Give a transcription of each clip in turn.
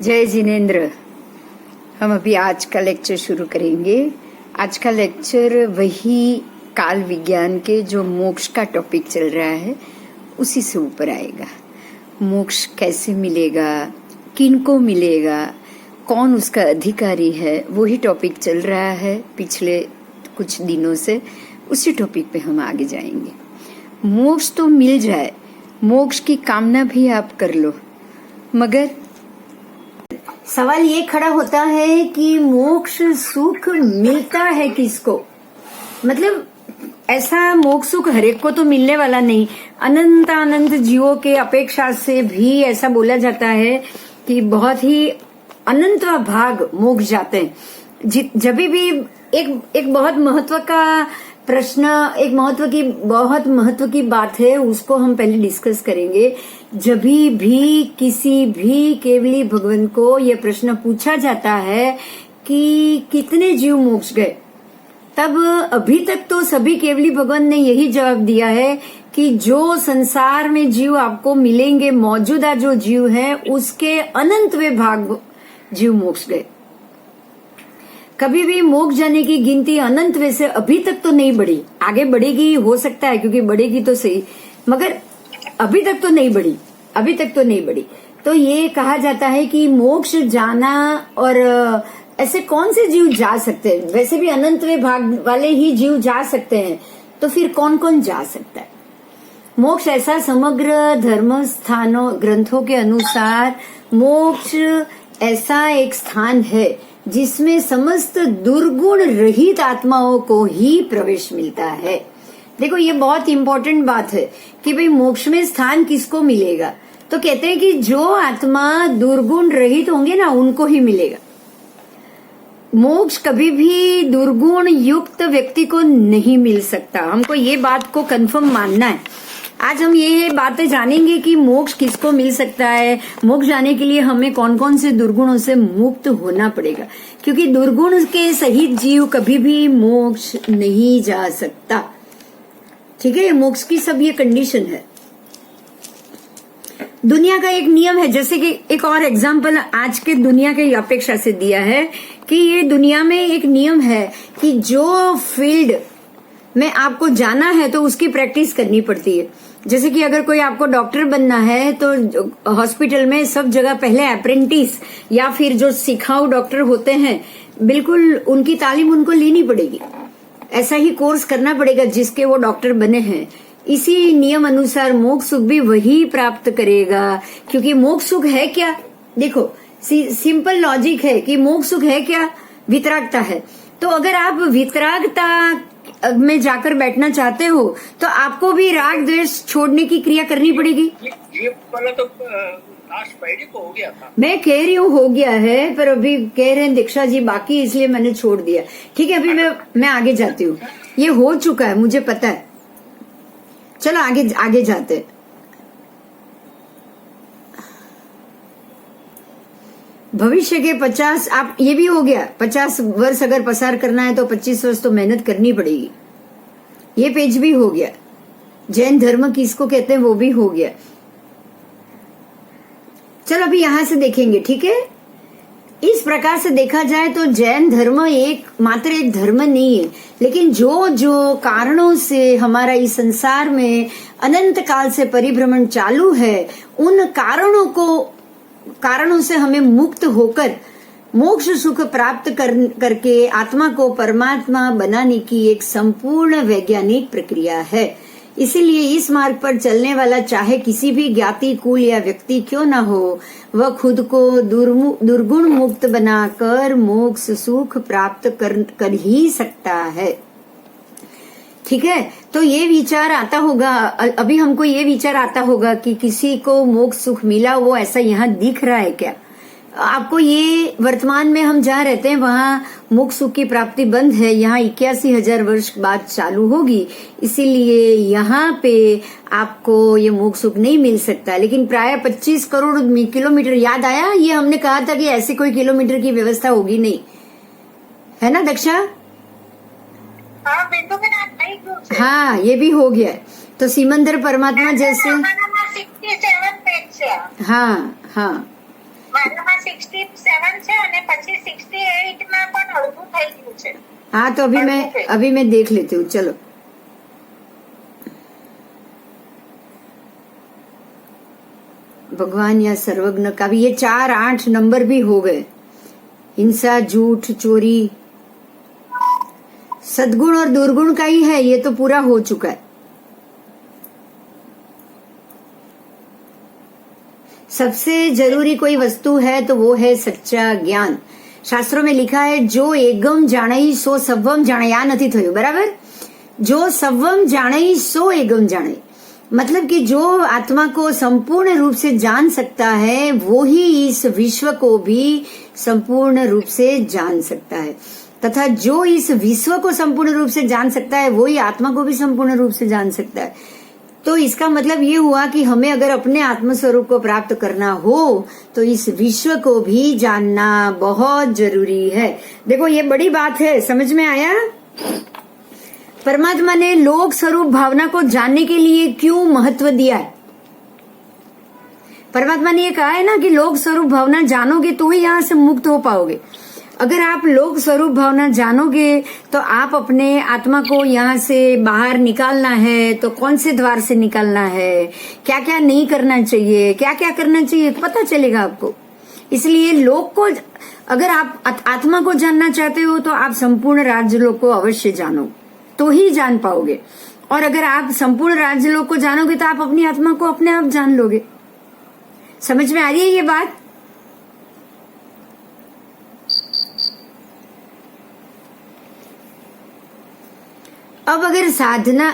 जय जिनेन्द्र। हम अभी आज का लेक्चर शुरू करेंगे। आज का लेक्चर वही काल विज्ञान के जो मोक्ष का टॉपिक चल रहा है उसी से ऊपर आएगा। मोक्ष कैसे मिलेगा, किनको मिलेगा, कौन उसका अधिकारी है, वही टॉपिक चल रहा है पिछले कुछ दिनों से। उसी टॉपिक पे हम आगे जाएंगे। मोक्ष तो मिल जाए, मोक्ष की कामना भी आप कर लो, मगर सवाल ये खड़ा होता है कि मोक्ष सुख मिलता है किसको। मतलब ऐसा मोक्ष सुख हरेक को तो मिलने वाला नहीं। अनंत जीवों के अपेक्षा से भी ऐसा बोला जाता है कि बहुत ही अनंत भाग मोक्ष जाते हैं। जब भी एक बहुत महत्व का प्रश्न, एक बहुत महत्व की बात है, उसको हम पहले डिस्कस करेंगे। जब भी किसी भी केवली भगवान को यह प्रश्न पूछा जाता है कि कितने जीव मोक्ष गए, तब अभी तक तो सभी केवली भगवान ने यही जवाब दिया है कि जो संसार में जीव आपको मिलेंगे, मौजूदा जो जीव हैं, उसके अनंतवें भाग जीव मोक्ष गए। कभी भी मोक्ष जाने की गिनती अनंत वैसे अभी तक तो नहीं बढ़ी। आगे बढ़ेगी हो सकता है, क्योंकि बढ़ेगी तो सही, मगर अभी तक तो नहीं बढ़ी। तो ये कहा जाता है कि मोक्ष जाना, और ऐसे कौन से जीव जा सकते हैं? वैसे भी अनंतवें भाग वाले ही जीव जा सकते हैं, तो फिर कौन कौन जा सकता है? मोक्ष ऐसा समग्र धर्म स्थानों ग्रंथों के अनुसार मोक्ष ऐसा एक स्थान है जिसमें समस्त दुर्गुण रहित आत्माओं को ही प्रवेश मिलता है। देखो, ये बहुत इंपॉर्टेंट बात है कि भाई मोक्ष में स्थान किसको मिलेगा। तो कहते हैं कि जो आत्मा दुर्गुण रहित होंगे ना, उनको ही मिलेगा मोक्ष। कभी भी दुर्गुण युक्त व्यक्ति को नहीं मिल सकता। हमको ये बात को कंफर्म मानना है। आज हम ये बातें जानेंगे कि मोक्ष किसको मिल सकता है। मोक्ष जाने के लिए हमें कौन कौन से दुर्गुणों से मुक्त होना पड़ेगा, क्योंकि दुर्गुण के सहित जीव कभी भी मोक्ष नहीं जा सकता। ठीक है, मोक्ष की सब ये कंडीशन है। दुनिया का एक नियम है, जैसे कि एक और एग्जाम्पल आज के दुनिया के अपेक्षा से दिया है कि ये दुनिया में एक नियम है कि जो फील्ड में आपको जाना है तो उसकी प्रैक्टिस करनी पड़ती है। जैसे कि अगर कोई आपको डॉक्टर बनना है तो हॉस्पिटल में सब जगह पहले अप्रेंटिस या फिर जो सिखाऊ डॉक्टर होते हैं, बिल्कुल उनकी तालीम उनको लेनी पड़ेगी। ऐसा ही कोर्स करना पड़ेगा जिसके वो डॉक्टर बने हैं। इसी नियम अनुसार मोक्ष सुख भी वही प्राप्त करेगा, क्योंकि मोक्ष सुख है क्या? देखो, सिंपल लॉजिक है कि मोक्ष सुख है क्या? वितरागता है। तो अगर आप वितरागता में जाकर बैठना चाहते हो तो आपको भी राग द्वेष छोड़ने की क्रिया करनी पड़ेगी। ये वाला तो लास्ट फ्राइडे को हो गया था। मैं कह रही हूँ हो गया है, पर अभी कह रहे हैं दीक्षा जी बाकी, इसलिए मैंने छोड़ दिया। ठीक है, अभी मैं आगे जाती हूँ। ये हो चुका है, मुझे पता है। चलो आगे जाते हैं। भविष्य के 50, आप ये भी हो गया, 50 वर्ष अगर पसार करना है तो 25 वर्ष तो मेहनत करनी पड़ेगी। ये पेज भी हो गया। जैन धर्म किसको कहते हैं वो भी हो गया। चलो अभी यहां से देखेंगे। ठीक है, इस प्रकार से देखा जाए तो जैन धर्म मात्र एक धर्म नहीं है, लेकिन जो कारणों से हमारा इस संसार में अनंत काल से परिभ्रमण चालू है, उन कारणों से हमें मुक्त होकर मोक्ष सुख प्राप्त करके आत्मा को परमात्मा बनाने की एक संपूर्ण वैज्ञानिक प्रक्रिया है। इसीलिए इस मार्ग पर चलने वाला चाहे किसी भी ज्ञाति, कुल या व्यक्ति क्यों न हो, वह खुद को दुर्गुण मुक्त बनाकर मोक्ष सुख प्राप्त कर ही सकता है। ठीक है, तो ये विचार आता होगा, अभी हमको ये विचार आता होगा कि किसी को मोक्ष सुख मिला, वो ऐसा यहाँ दिख रहा है क्या? आपको ये वर्तमान में हम जहाँ रहते हैं वहाँ मोक्ष सुख की प्राप्ति बंद है। यहाँ 81,000 वर्ष बाद चालू होगी, इसीलिए यहाँ पे आपको ये मोक्ष सुख नहीं मिल सकता। लेकिन प्राय 25 करोड़ किलोमीटर, याद आया, ये हमने कहा था कि ऐसे कोई किलोमीटर की व्यवस्था होगी नहीं, है ना दक्षा? हाँ, ये भी हो गया। तो सिमंदर परमात्मा जैसे, हाँ, મારામાં 67 છે અને પછી 68 માં પણ અડધું થઈ ગયું છે. हाँ तो अभी मैं देख लेती हूँ. चलो भगवान या सर्वज्ञ का भी ये 4, 8 नंबर भी हो गए. हिंसा, झूठ, चोरी, सद्गुण और दुर्गुण का ही है, ये तो पूरा हो चुका है. सबसे जरूरी कोई वस्तु है तो वो है सच्चा ज्ञान. शास्त्रों में लिखा है जो एकम जाने सो सवम जाने. या નથી થયું બરાબર. जो सवम जाने सो एकम जाने, मतलब कि जो आत्मा को संपूर्ण रूप से जान सकता है वो ही इस विश्व को भी संपूर्ण रूप से जान सकता है, तथा जो इस विश्व को संपूर्ण रूप से जान सकता है वो ही आत्मा को भी संपूर्ण रूप से जान सकता है. तो इसका मतलब ये हुआ कि हमें अगर अपने आत्म स्वरूप को प्राप्त करना हो तो इस विश्व को भी जानना बहुत जरूरी है. देखो ये बड़ी बात है, समझ में आया. परमात्मा ने लोक स्वरूप भावना को जानने के लिए क्यों महत्व दिया है. परमात्मा ने ये कहा है ना कि लोक स्वरूप भावना जानोगे तो ही यहां से मुक्त हो पाओगे. अगर आप लोक स्वरूप भावना जानोगे तो आप अपने आत्मा को यहाँ से बाहर निकालना है तो कौन से द्वार से निकालना है, क्या क्या नहीं करना चाहिए, क्या क्या करना चाहिए, तो पता चलेगा आपको. इसलिए लोक को, अगर आप आत्मा को जानना चाहते हो तो आप संपूर्ण राजलोक को अवश्य जानो, तो ही जान पाओगे. और अगर आप संपूर्ण राजलोक को जानोगे तो आप अपनी आत्मा को अपने आप जान लोगे. समझ में आ रही है ये बात. अब अगर साधना,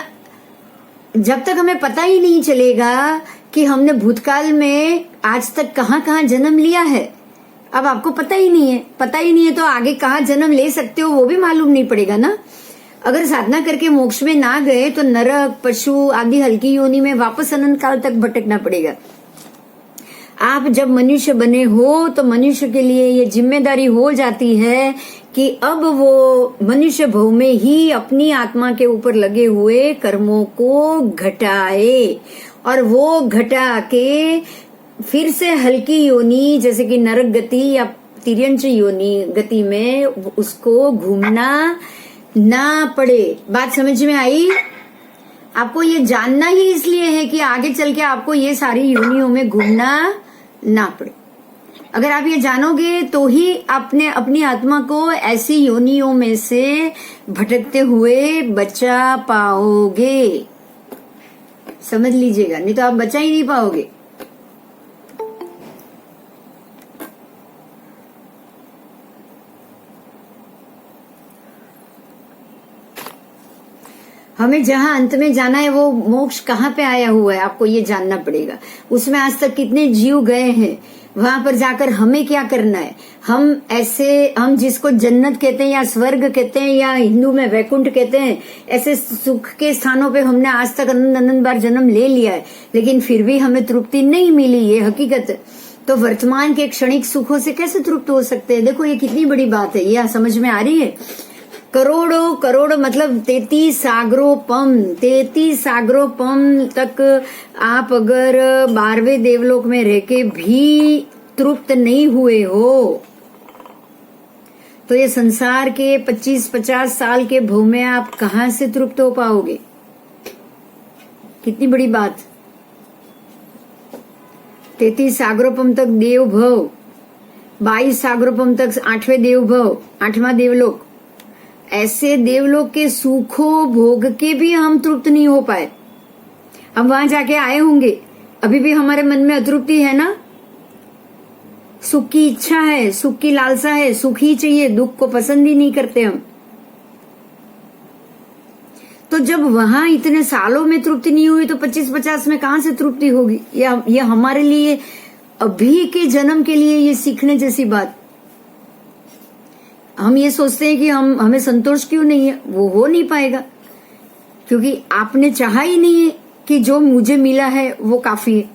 जब तक हमें पता ही नहीं चलेगा कि हमने भूतकाल में आज तक कहाँ कहाँ जन्म लिया है, अब आपको पता ही नहीं है तो आगे कहाँ जन्म ले सकते हो वो भी मालूम नहीं पड़ेगा ना. अगर साधना करके मोक्ष में ना गए तो नरक, पशु आदि हल्की योनि में वापस अनंत काल तक भटकना पड़ेगा. आप जब मनुष्य बने हो तो मनुष्य के लिए ये जिम्मेदारी हो जाती है कि अब वो मनुष्य भव में ही अपनी आत्मा के ऊपर लगे हुए कर्मों को घटाए, और वो घटा के फिर से हल्की योनि जैसे कि नरक गति या तिर्यंच योनि गति में उसको घूमना ना पड़े. बात समझ में आई. आपको ये जानना ही इसलिए है कि आगे चल के आपको ये सारी योनियों में घूमना ना पड़े. अगर आप ये जानोगे तो ही आपने अपनी आत्मा को ऐसी योनियों में से भटकते हुए बचा पाओगे. समझ लीजिएगा, नहीं तो आप बचा ही नहीं पाओगे. हमें जहां अंत में जाना है वो मोक्ष कहाँ पे आया हुआ है आपको ये जानना पड़ेगा. उसमें आज तक कितने जीव गए हैं, वहां पर जाकर हमें क्या करना है. हम जिसको जन्नत कहते हैं या स्वर्ग कहते हैं या हिंदू में वैकुंठ कहते हैं, ऐसे सुख के स्थानों पे हमने आज तक अनंत बार जन्म ले लिया है, लेकिन फिर भी हमें तृप्ति नहीं मिली. ये हकीकत है. तो वर्तमान के क्षणिक सुखों से कैसे तृप्त हो सकते हैं. देखो ये कितनी बड़ी बात है, यह समझ में आ रही है. करोड़ों करोड़ मतलब 33 सागरों तक आप अगर 12वें देवलोक में रह के भी तृप्त नहीं हुए हो तो ये संसार के 25-50 साल के भव में आप कहाँ से तृप्त हो पाओगे. कितनी बड़ी बात. 33 सागरोपम तक देव भव, 22 सागरोपम तक 8वें देव भव, 8वां देवलोक. ऐसे देवलोक के सुखों भोग के भी हम तृप्त नहीं हो पाए. हम वहां जाके आए होंगे, अभी भी हमारे मन में अतृप्ति है ना. सुख की इच्छा है, सुख की लालसा है, सुख ही चाहिए, दुख को पसंद ही नहीं करते हम. तो जब वहां इतने सालों में तृप्ति नहीं हुई तो 25-50 में कहां से तृप्ति होगी. यह हमारे लिए अभी के जन्म के लिए ये सीखने जैसी बात. हम ये सोचते हैं कि हमें संतोष क्यों नहीं है. वो हो नहीं पाएगा क्योंकि आपने चाहा ही नहीं है कि जो मुझे मिला है वो काफी है.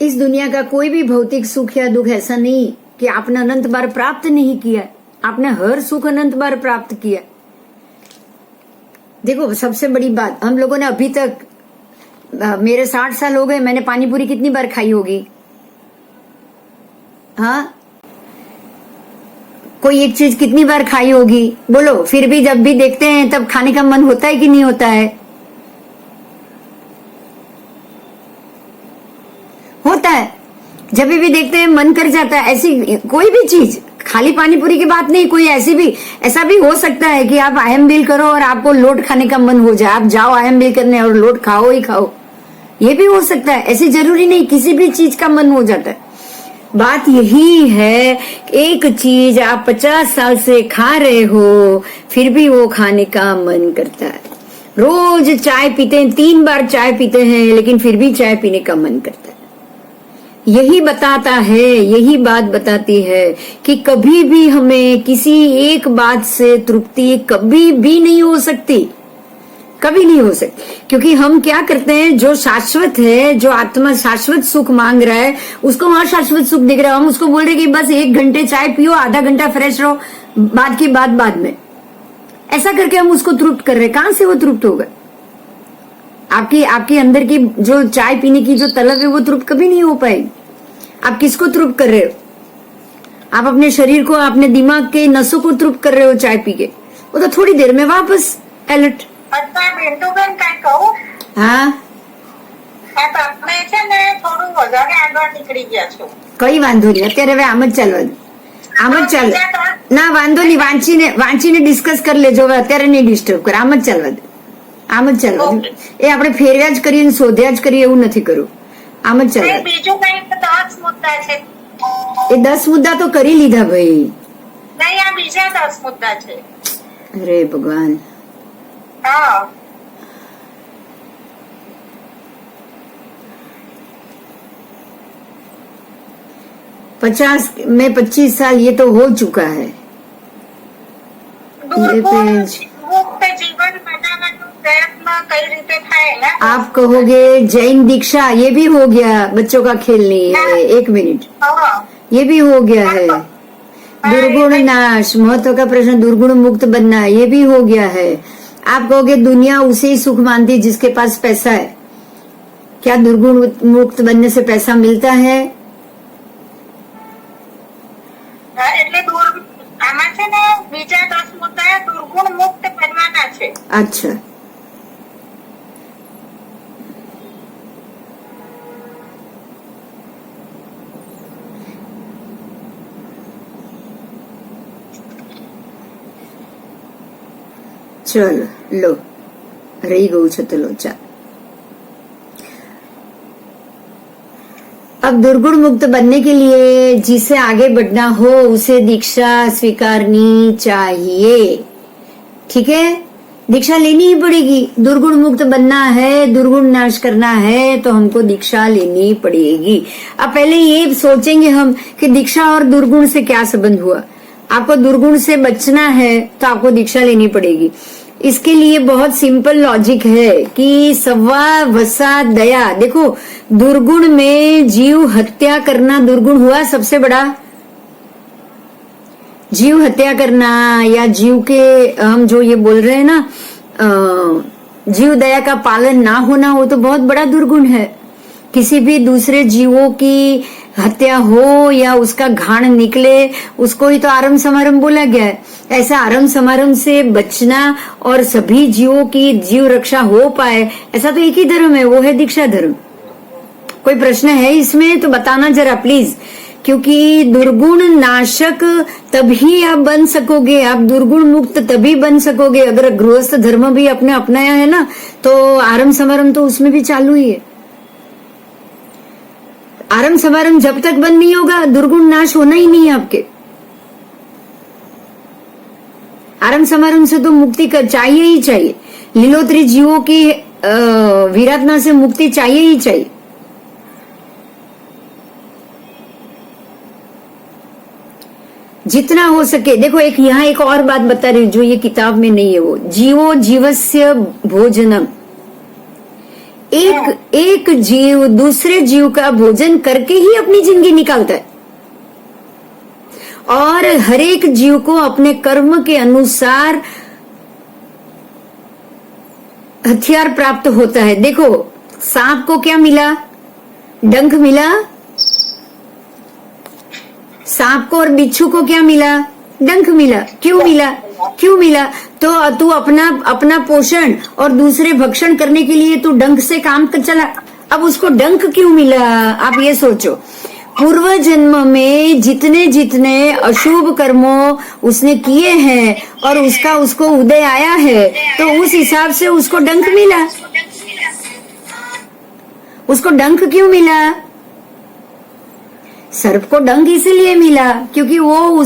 इस दुनिया का कोई भी भौतिक सुख या दुख ऐसा नहीं कि आपने अनंत बार प्राप्त नहीं किया. आपने हर सुख अनंत बार प्राप्त किया. देखो सबसे बड़ी बात, हम लोगों ने अभी तक मेरे 60 साल हो गए, मैंने पानी पूरी कितनी बार खाई होगी? हाँ, कोई एक चीज कितनी बार खाई होगी बोलो? फिर भी जब भी देखते हैं तब खाने का मन होता है कि नहीं होता है? होता है। जब भी देखते हैं मन कर जाता है। ऐसी कोई भी चीज, खाली पानी पूरी की बात नहीं, कोई ऐसा भी हो सकता है कि आप आयम बिल करो और आपको लोट खाने का मन हो जाए, आप जाओ आयम बिल करने और लोट खाओ ही खाओ, ये भी हो सकता है। ऐसी जरूरी नहीं, किसी भी चीज का मन हो जाता है। बात यही है, एक चीज आप 50 साल से खा रहे हो, फिर भी वो खाने का मन करता है। रोज चाय पीते हैं, 3 बार चाय पीते हैं, लेकिन फिर भी चाय पीने का मन करता है। यही बताता है, यही बात बताती है कि कभी भी हमें किसी एक बात से तृप्ति कभी भी नहीं हो सकती, कभी नहीं हो सकती। क्योंकि हम क्या करते हैं, जो शाश्वत है, जो आत्मा शाश्वत सुख मांग रहा है, उसको वहां शाश्वत सुख दिख रहा है। हम उसको बोल रहे कि बस 1 घंटे चाय पियो, आधा घंटा फ्रेश रहो, बाद की बात बाद में, ऐसा करके हम उसको तृप्त कर रहे हैं। कहां से वो तृप्त होगा? आपके अंदर की जो चाय पीने की जो तलब है, वो तृप्त कभी नहीं हो पाएगी। आप किसको तृप्त कर रहे हो? आप अपने शरीर को, अपने दिमाग के नसों को तृप्त कर रहे हो चाय पी के। वो तो थोड़ी देर में वापस एलर्ट। अच्छा બિંદુબેન કઈ કહું? હા, તમે છે ને થોડું વધારે આગળ નીકળી ગયા છો. કઈ વાંધો નહીં, અત્યારે હવે આમ જ ચાલવા દો, આમ જ ચાલો. ના વાંધો નહીં, વાંચીને ડિસ્કસ કરી લેજો, હવે અત્યારે નહીં ડિસ્ટર્બ કરે, આમ જ ચાલવા દો, આમ જ ચાલવા દો. એ આપણે ફેરવ્યા જ કરીએ, શોધ્યા જ કરીએ એવું નથી કરવું, આમ જ ચાલવા દો. બીજું કઈ 10 મુદ્દા છે. એ 10 મુદ્દા તો કરી લીધા ભાઈ. નહીં, આ બીજા 10 મુદ્દા છે. અરે ભગવાન. હા, 50 में 25 साल ये तो हो चुका है। मुक्त जीवन बनावવાનો प्रयत्न कई રીતે થાય ને? आप कहोगे जैन दीक्षा, ये भी हो गया, बच्चों का खेल नहीं है। 1 मिनट, ये भी हो गया है। दुर्गुण नाश, महत्व का प्रश्न, दुर्गुण मुक्त बनना, ये भी हो गया है। आप कहोगे दुनिया उसे ही सुख मानती जिसके पास पैसा है। क्या दुर्गुण मुक्त बनने से पैसा मिलता है? એટલે આમાં છે ને બીજા 10 મુદ્દા દુર્ગુણ મુક્ત બનવાના છે. अच्छा, चलो लो, रही गऊ છે તો લો ચાલ. अब दुर्गुण मुक्त बनने के लिए जिसे आगे बढ़ना हो उसे दीक्षा स्वीकारनी चाहिए। ठीक है, दीक्षा लेनी ही पड़ेगी। दुर्गुण मुक्त बनना है, दुर्गुण नाश करना है, तो हमको दीक्षा लेनी पड़ेगी। अब पहले ये सोचेंगे हम कि दीक्षा और दुर्गुण से क्या संबंध हुआ। आपको दुर्गुण से बचना है तो आपको दीक्षा लेनी पड़ेगी। इसके लिए बहुत सिंपल लॉजिक है कि सवा वसा दया। देखो, दुर्गुण में जीव हत्या करना दुर्गुण हुआ सबसे बड़ा। जीव हत्या करना या जीव के, हम जो ये बोल रहे हैं ना, जीव दया का पालन ना होना, वो तो बहुत बड़ा दुर्गुण है। किसी भी दूसरे जीवों की हत्या हो या उसका घाण निकले, उसको ही तो आरंभ समारंभ बोला गया है। ऐसा आरंभ समारंभ से बचना और सभी जीवों की जीव रक्षा हो पाए, ऐसा तो एक ही धर्म है, वो है दीक्षा धर्म। कोई प्रश्न है इसमें तो बताना जरा प्लीज, क्योंकि दुर्गुण नाशक तभी आप बन सकोगे, आप दुर्गुण मुक्त तभी बन सकोगे अगर गृहस्थ धर्म भी अपने अपनाया है ना, तो आरंभ समारंभ तो उसमें भी चालू ही है। आरंभ समारंभ जब तक बंद नहीं होगा, दुर्गुण नाश होना ही नहीं है आपके। आरंभ समारंभ से तो मुक्ति कर चाहिए ही चाहिए। लीलोत्री जीवों की विराधना से मुक्ति चाहिए ही चाहिए। जितना हो सके। देखो, यहाँ एक और बात बता रही हूँ जो ये किताब में नहीं है, वो जीवो जीवस्य भोजनम। एक जीव दूसरे जीव का भोजन करके ही अपनी जिंदगी निकालता है, और हर एक जीव को अपने कर्म के अनुसार हथियार प्राप्त होता है। देखो सांप को क्या मिला, डंक मिला। सांप को और बिच्छू को क्या मिला, डंक मिला। क्यों मिला, क्यों मिला? तो तू अपना पोषण और दूसरे भक्षण करने के लिए तू डंक से काम कर चला। अब उसको डंक क्यों मिला, आप ये सोचो। पूर्व जन्म में जितने जितने अशुभ कर्मों उसने किए हैं और उसको उदय आया है, तो उस हिसाब से उसको डंक मिला। उसको डंक क्यों मिला? सर्प को डंक इसलिए मिला क्योंकि वो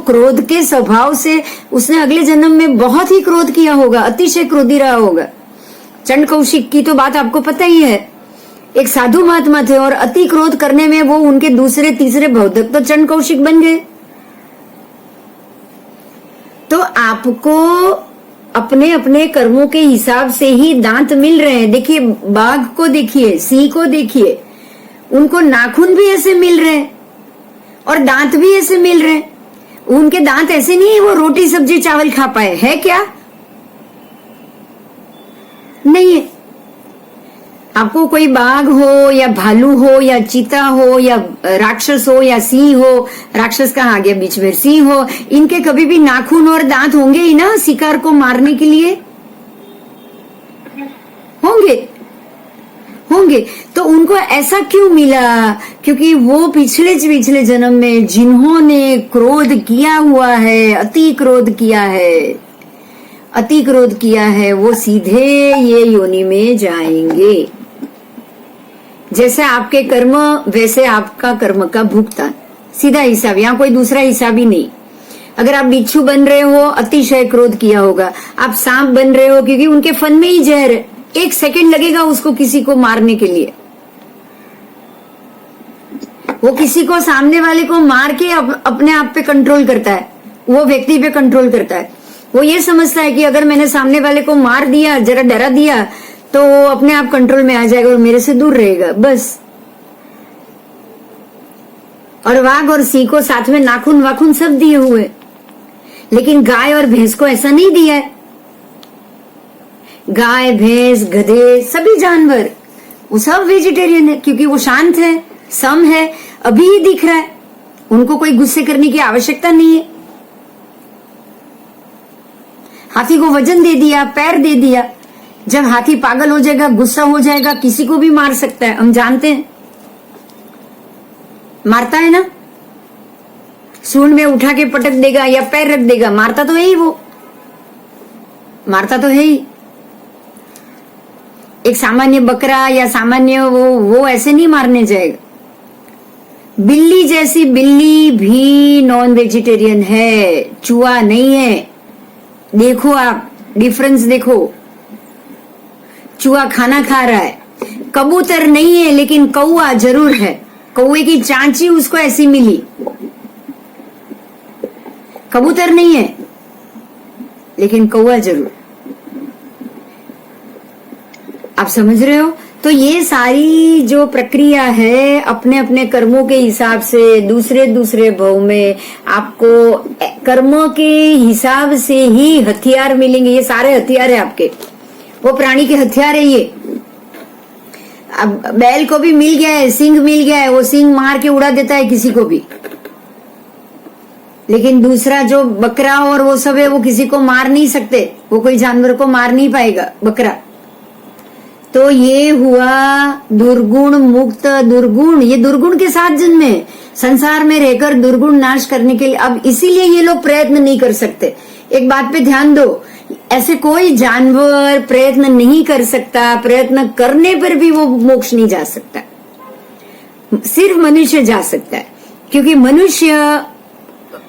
क्रोध के स्वभाव से उसने अगले जन्म में बहुत ही क्रोध किया होगा, अतिशय क्रोधी रहा होगा। चंड कौशिक की तो बात आपको पता ही है। एक साधु महात्मा थे और अति क्रोध करने में वो उनके दूसरे तीसरे भवदक तो चंड कौशिक बन गए। तो आपको अपने अपने कर्मों के हिसाब से ही दांत मिल रहे हैं। देखिए बाघ को देखिए, सिंह को देखिए, उनको नाखून भी ऐसे मिल रहे हैं और दांत भी ऐसे मिल रहे हैं। उनके दांत ऐसे नहीं है वो रोटी सब्जी चावल खा पाए, है क्या? नहीं है। आपको कोई बाघ हो या भालू हो या चीता हो या राक्षस हो या सिंह हो, राक्षस कहाँ आ गया बीच में, सिंह हो, इनके कभी भी नाखून और दांत होंगे ही ना शिकार को मारने के लिए? होंगे। तो उनको ऐसा क्यों मिला? क्योंकि वो पिछले जन्म में जिन्होंने क्रोध किया हुआ है, अति क्रोध किया है, वो सीधे ये योनि में जाएंगे। जैसे आपके कर्म वैसे आपका कर्म का भुगतान, सीधा हिसाब, यहाँ कोई दूसरा हिसाब ही नहीं। अगर आप बिच्छू बन रहे हो, अतिशय क्रोध किया होगा। आप सांप बन रहे हो क्योंकि उनके फन में ही जहर है, 1 सेकंड लगेगा उसको किसी को मारने के लिए। वो किसी को, सामने वाले को मार के अपने आप पे कंट्रोल करता है, वो व्यक्ति पे कंट्रोल करता है। वो ये समझता है कि अगर मैंने सामने वाले को मार दिया, जरा डरा दिया, तो वो अपने आप कंट्रोल में आ जाएगा और मेरे से दूर रहेगा, बस। और वाघ और सिंह को साथ में नाखून वाखून सब दिए हुए, लेकिन गाय और भैंस को ऐसा नहीं दिया है। गाय भैंस गधे सभी जानवर वो सब वेजिटेरियन है क्योंकि वो शांत है, सम है, अभी ही दिख रहा है, उनको कोई गुस्से करने की आवश्यकता नहीं है। हाथी को वजन दे दिया, पैर दे दिया, जब हाथी पागल हो जाएगा, गुस्सा हो जाएगा, किसी को भी मार सकता है, हम जानते हैं। मारता है ना, सूंड में उठा के पटक देगा या पैर रख देगा, मारता तो है ही, वो मारता तो है ही। एक सामान्य बकरा या सामान्य वो ऐसे नहीं मारने जाएगा। बिल्ली जैसी बिल्ली भी नॉन वेजिटेरियन है, चूहा नहीं है। देखो आप डिफरेंस देखो, चूहा खाना खा रहा है, कबूतर नहीं है लेकिन कौआ जरूर है। कौए की चांची उसको ऐसी मिली, कबूतर नहीं है लेकिन कौआ जरूर। आप समझ रहे हो? तो ये सारी जो प्रक्रिया है, अपने अपने कर्मों के हिसाब से दूसरे भव में आपको कर्मों के हिसाब से ही हथियार मिलेंगे। ये सारे हथियार है आपके, वो प्राणी के हथियार है ये। अब बैल को भी मिल गया है, सिंग मिल गया है, वो सिंग मार के उड़ा देता है किसी को भी, लेकिन दूसरा जो बकरा और वो सब है वो किसी को मार नहीं सकते, वो कोई जानवर को मार नहीं पाएगा बकरा। तो ये हुआ दुर्गुण मुक्त। दुर्गुण, ये दुर्गुण के साथ जन्मे, संसार में रहकर दुर्गुण नाश करने के लिए। अब इसीलिए ये लोग प्रयत्न नहीं कर सकते। एक बात पे ध्यान दो, ऐसे कोई जानवर प्रयत्न नहीं कर सकता, प्रयत्न करने पर भी वो मोक्ष नहीं जा सकता, सिर्फ मनुष्य जा सकता है। क्योंकि मनुष्य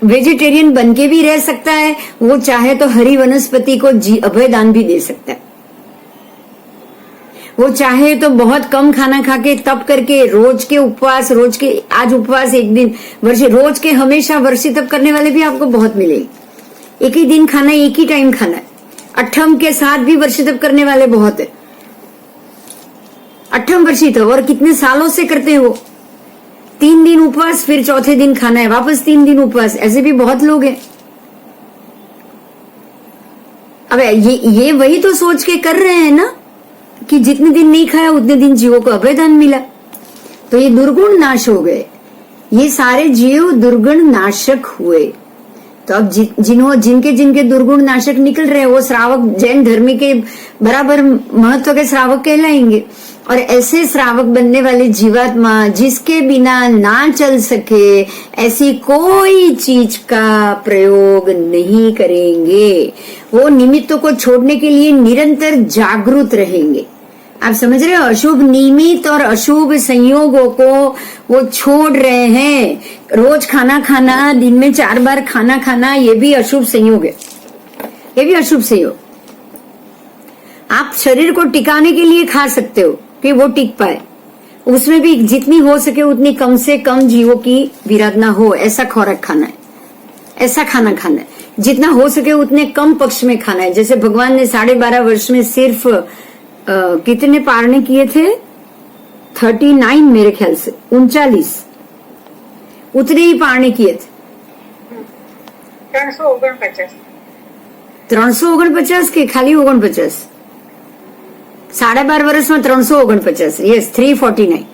वेजिटेरियन बन के भी रह सकता है, वो चाहे तो हरी वनस्पति को अभय दान भी दे सकता है, वो चाहे तो बहुत कम खाना खा के तप करके रोज के उपवास, रोज के आज उपवास एक दिन वर्षे, रोज के हमेशा वर्षी तप करने वाले भी आपको बहुत मिलेंगे। एक ही दिन खाना, एक ही टाइम खाना है। अठम के साथ भी वर्षी तप करने वाले बहुत है। अठम वर्षी तप और कितने सालों से करते हैं वो, 3 दिन उपवास, फिर चौथे दिन खाना है, वापस 3 दिन उपवास, ऐसे भी बहुत लोग हैं। अब ये वही तो सोच के कर रहे हैं ना कि जितने दिन नहीं खाया उतने दिन जीवों को अभयदान मिला, तो ये दुर्गुण नाश हो गए, ये सारे जीव दुर्गुण नाशक हुए। तो अब जिनके जिनके दुर्गुण नाशक निकल रहे हैं वो श्रावक, जैन धर्म के बराबर महत्व के श्रावक कहलाएंगे। और ऐसे श्रावक बनने वाले जीवात्मा जिसके बिना ना चल सके ऐसी कोई चीज का प्रयोग नहीं करेंगे, वो निमित्तों को छोड़ने के लिए निरंतर जागरूक रहेंगे। आप समझ रहे हो, अशुभ निमित्त और अशुभ संयोगों को वो छोड़ रहे हैं। रोज खाना खाना, दिन में 4 बार खाना खाना, ये भी अशुभ संयोग है, ये भी अशुभ संयोग। आप शरीर को टिकाने के लिए खा सकते हो कि वो टिक पाए, उसमें भी जितनी हो सके उतनी कम से कम जीवों की विराधना हो, ऐसा खुराक खाना है, ऐसा खाना खाना है, जितना हो सके उतने कम पक्ष में खाना है। जैसे भगवान ने 12.5 वर्ष में सिर्फ कितने पारने किए थे? 39 मेरे ख्याल से, 39 उतने ही पारने किए थे। 349 के खाली 49, 12.5 वर्ष में 349, यस 349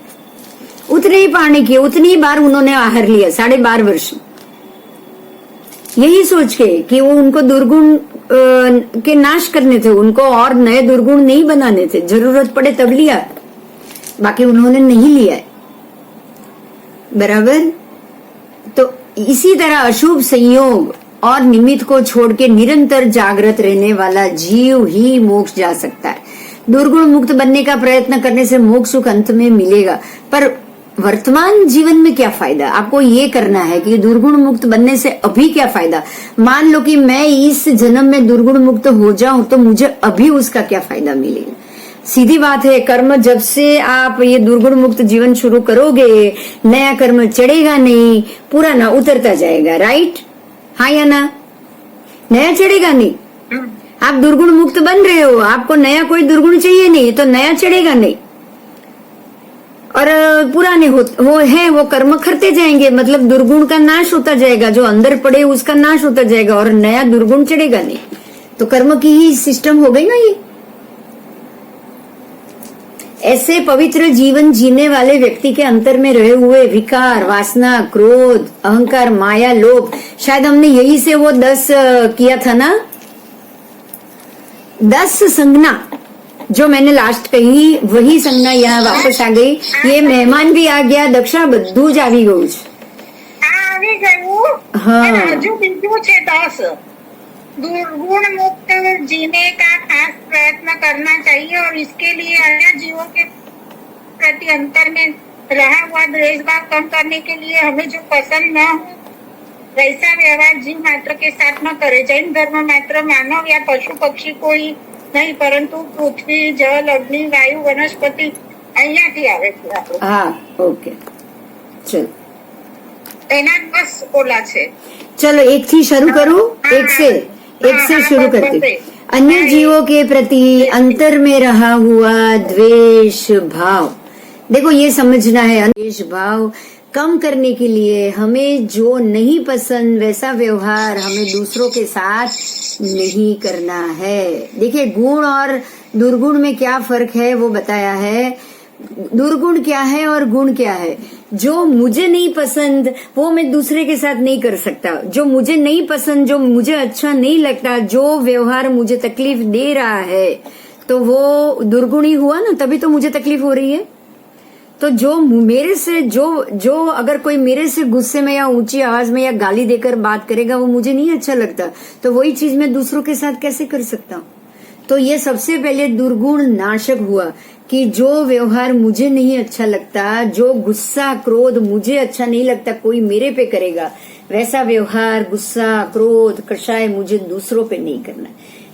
उतने ही पारने किए, उतनी ही बार उन्होंने आहार लिया 12.5 वर्ष में, यही सोच के कि वो उनको दुर्गुण के नाश करने थे, उनको और नए दुर्गुण नहीं बनाने थे, जरूरत पड़े तब लिया, बाकी उन्होंने नहीं लिया है, बराबर। तो इसी तरह अशुभ संयोग और निमित्त को छोड़ के निरंतर जागृत रहने वाला जीव ही मोक्ष जा सकता है। दुर्गुण मुक्त बनने का प्रयत्न करने से मोक्ष सुख अंत में मिलेगा, पर वर्तमान जीवन में क्या फायदा? आपको ये करना है कि दुर्गुण मुक्त बनने से अभी क्या फायदा। मान लो कि मैं इस जन्म में दुर्गुण मुक्त हो जाऊं तो मुझे अभी उसका क्या फायदा मिलेगा? सीधी बात है, कर्म जब से आप ये दुर्गुण मुक्त जीवन शुरू करोगे, नया कर्म चढ़ेगा नहीं, पुराना उतरता जाएगा, राइट? हाँ या ना? नया चढ़ेगा नहीं। आप दुर्गुण मुक्त बन रहे हो, आपको नया कोई दुर्गुण चाहिए नहीं, तो नया चढ़ेगा नहीं, और पुराने वो कर्म करते जाएंगे, मतलब दुर्गुण का नाश होता जाएगा, जो अंदर पड़े उसका नाश होता जाएगा और नया दुर्गुण चढ़ेगा नहीं। तो कर्म की ही सिस्टम हो गई ना ये। ऐसे पवित्र जीवन जीने वाले व्यक्ति के अंतर में रहे हुए विकार, वासना, क्रोध, अहंकार, माया, लोभ, शायद हमने यही से वो 10 किया था ना, 10 संज्ञा जो मैंने लास्ट कही, वही संज्ञा यहाँ वापस आ गई। ये मेहमान भी आ गया, दक्षा બધું જ આવી ગયું છે। આવી ગયું। हाँ, હજુ બીજું છે 10। दुर्गुण मुक्त जीने का खास प्रयत्न करना चाहिए और इसके लिए अन्य जीवों के प्रति अंतर में रहा हुआ द्वेषभाव कम करने के लिए हमें जो पसंद न हो वैसा व्यवहार जीव मात्र के साथ न करे। जैन धर्म मात्र मानव या पशु पक्षी को ही नहीं, परंतु पृथ्वी, जल, अग्नि, वायु, वनस्पति અહીંયાથી આવે છે આપણું। हाँ, ओके, चलो એના 10 ઓલા છે। चलो एक थी शुरू करूं, एक से शुरू करते। अन्य जीवों के प्रति अंतर में रहा हुआ द्वेष भाव, देखो ये समझना है, द्वेष भाव कम करने के लिए हमें जो नहीं पसंद वैसा व्यवहार हमें दूसरों के साथ नहीं करना है। देखिए गुण और दुर्गुण में क्या फर्क है वो बताया है। दुर्गुण क्या है और गुण क्या है? जो मुझे नहीं पसंद वो मैं दूसरे के साथ नहीं कर सकता, जो मुझे नहीं पसंद, जो मुझे अच्छा नहीं लगता, जो व्यवहार मुझे तकलीफ दे रहा है, तो वो दुर्गुण ही हुआ ना, तभी तो मुझे तकलीफ हो रही है। तो जो मेरे से जो अगर कोई मेरे से गुस्से में या ऊंची आवाज में या गाली देकर बात करेगा वो मुझे नहीं अच्छा लगता, तो वही चीज मैं दूसरों के साथ कैसे कर सकता हूँ? तो ये सबसे पहले दुर्गुण नाशक हुआ कि जो व्यवहार मुझे नहीं अच्छा लगता, जो गुस्सा क्रोध मुझे अच्छा नहीं लगता कोई मेरे पे करेगा, वैसा व्यवहार, गुस्सा, क्रोध, कषाय मुझे दूसरों पे नहीं करना।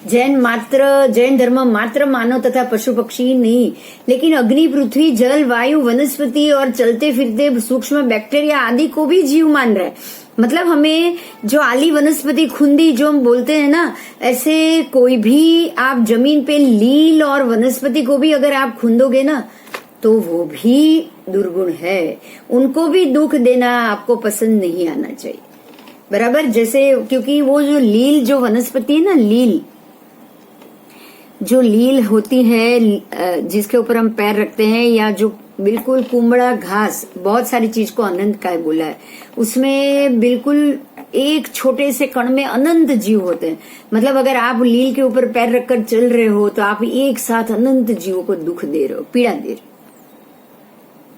जैन धर्म मात्र मानव तथा पशु पक्षी नहीं, लेकिन अग्नि, पृथ्वी, जल, वायु, वनस्पति और चलते फिरते सूक्ष्म बैक्टीरिया आदि को भी जीव मान रहा है। मतलब हमें जो आली वनस्पति, खुंदी जो हम बोलते हैं ना, ऐसे कोई भी आप जमीन पे लील और वनस्पति को भी अगर आप खुंदोगे ना तो वो भी दुर्गुण है। उनको भी दुख देना आपको पसंद नहीं आना चाहिए, बराबर। जैसे क्योंकि वो जो लील जो वनस्पति है ना, लील जो लील होती है जिसके ऊपर हम पैर रखते हैं, या जो बिल्कुल कुमड़ा घास, बहुत सारी चीज को अनंत काय बोला है, उसमें बिल्कुल एक छोटे से कण में अनंत जीव होते हैं। मतलब अगर आप लील के ऊपर पैर रखकर चल रहे हो तो आप एक साथ अनंत जीवों को दुख दे रहे हो, पीड़ा दे रहे हो।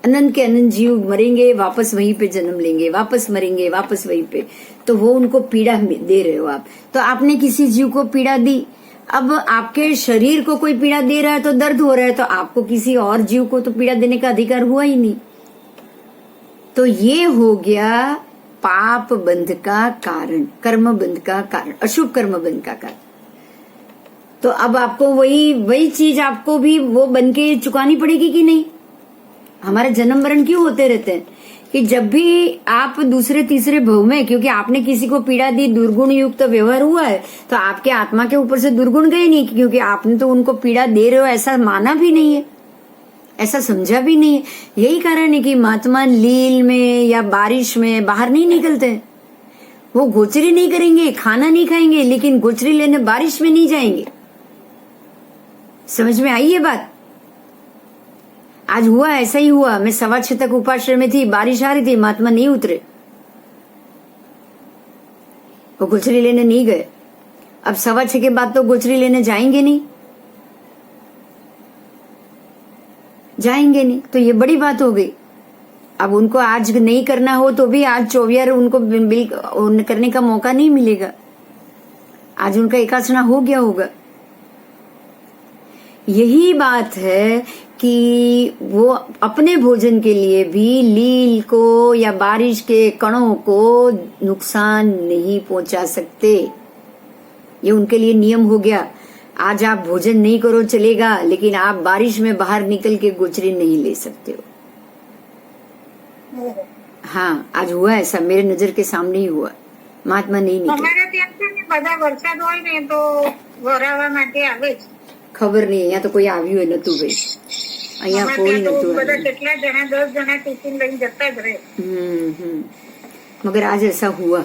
अनंत के अनंत जीव मरेंगे, वापस वहीं पे जन्म लेंगे, वापस मरेंगे, वापस वहीं पे, तो वो उनको पीड़ा दे रहे हो आप। तो आपने किसी जीव को पीड़ा दी, अब आपके शरीर को कोई पीड़ा दे रहा है तो दर्द हो रहा है, तो आपको किसी और जीव को तो पीड़ा देने का अधिकार हुआ ही नहीं। तो ये हो गया पाप बंध का कारण, कर्म बंध का कारण, अशुभ कर्म बंध का कारण। तो अब आपको वही चीज आपको भी वो बन के चुकानी पड़ेगी कि नहीं। हमारे जन्म मरण क्यों होते रहते हैं कि जब भी आप दूसरे तीसरे भव में, क्योंकि आपने किसी को पीड़ा दी, दुर्गुण युक्त व्यवहार हुआ है, तो आपके आत्मा के ऊपर से दुर्गुण गए नहीं, क्योंकि आपने तो उनको पीड़ा दे रहे हो ऐसा माना भी नहीं है, ऐसा समझा भी नहीं है। यही कारण है कि महात्मा लील में या बारिश में बाहर नहीं निकलते। वो गोचरी नहीं करेंगे, खाना नहीं खाएंगे, लेकिन गोचरी लेने बारिश में नहीं जाएंगे। समझ में आई ये बात। आज हुआ ऐसा ही हुआ। मैं 6:15 तक उपाश्रय में थी, बारिश आ रही थी, महात्मा नहीं उतरे, वो गोचरी लेने नहीं गए। अब 6:15 के बाद तो गोचरी लेने जाएंगे नहीं, जाएंगे नहीं, तो ये बड़ी बात हो गई। अब उनको आज नहीं करना हो तो भी आज 24 उनको बिल करने का मौका नहीं मिलेगा। आज उनका एकासना हो गया होगा। यही बात है कि वो अपने भोजन के लिए भी लील को या बारिश के कणों को नुकसान नहीं पहुंचा सकते। ये उनके लिए नियम हो गया। आज आप भोजन नहीं करो चलेगा, लेकिन आप बारिश में बाहर निकल के गोचरी नहीं ले सकते हो। हाँ, आज हुआ ऐसा, मेरे नजर के सामने ही हुआ। महात्मा नहीं निकले। અમારા ત્યાં છે ને બધા વરસાદ હોય ને તો ભરાવા માટે આવે જ. ખબર નહીં, અહીંયા તો કોઈ આવ્યું હોય નતું ભાઈ, અહીંયા અમારા કોઈ ત્યાં તો નતું બધા આવ્યું। કેટલા જણા 10 જણા ટિફિન લઈને જતા જ રહે. मगर आज ऐसा हुआ।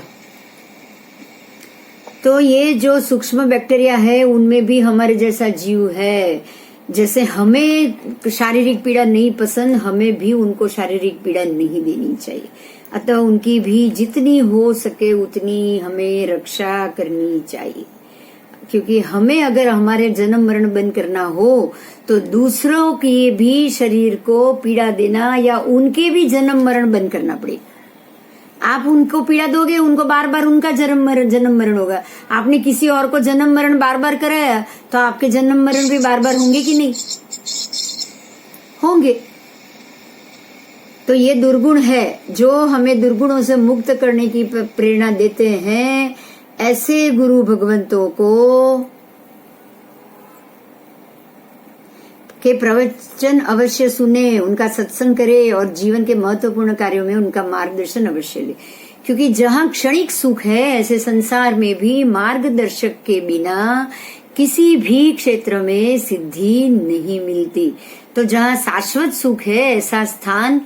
तो ये जो सूक्ष्म बैक्टीरिया है उनमें भी हमारे जैसा जीव है। जैसे हमें शारीरिक पीड़ा नहीं पसंद, हमें भी उनको शारीरिक पीड़ा नहीं देनी चाहिए। अतः उनकी भी जितनी हो सके उतनी हमें रक्षा करनी चाहिए, क्योंकि हमें अगर हमारे जन्म मरण बंद करना हो तो दूसरों के भी शरीर को पीड़ा देना या उनके भी जन्म मरण बंद करना पड़ेगा। आप उनको पीड़ा दोगे, उनको बार बार उनका जन्म मरण होगा। आपने किसी और को जन्म मरण बार बार कराया तो आपके जन्म मरण भी बार बार होंगे कि नहीं होंगे। तो ये दुर्गुण है जो हमें दुर्गुणों से मुक्त करने की प्रेरणा देते हैं। ऐसे गुरु भगवंतों को के प्रवचन अवश्य सुने, उनका सत्संग करे और जीवन के महत्वपूर्ण कार्यों में उनका मार्गदर्शन अवश्य ले, क्योंकि जहाँ क्षणिक सुख है ऐसे संसार में भी मार्गदर्शक के बिना किसी भी क्षेत्र में सिद्धि नहीं मिलती। तो जहाँ शाश्वत सुख है ऐसा स्थान,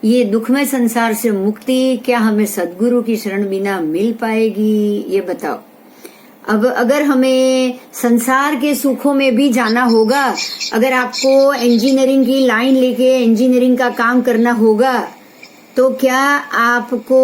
ये दुखमय संसार से मुक्ति क्या हमें सद्गुरु की शरण बिना मिल पाएगी? ये बताओ। अब अगर हमें संसार के सुखों में भी जाना होगा, अगर आपको इंजीनियरिंग की लाइन लेके इंजीनियरिंग का काम करना होगा, तो क्या आपको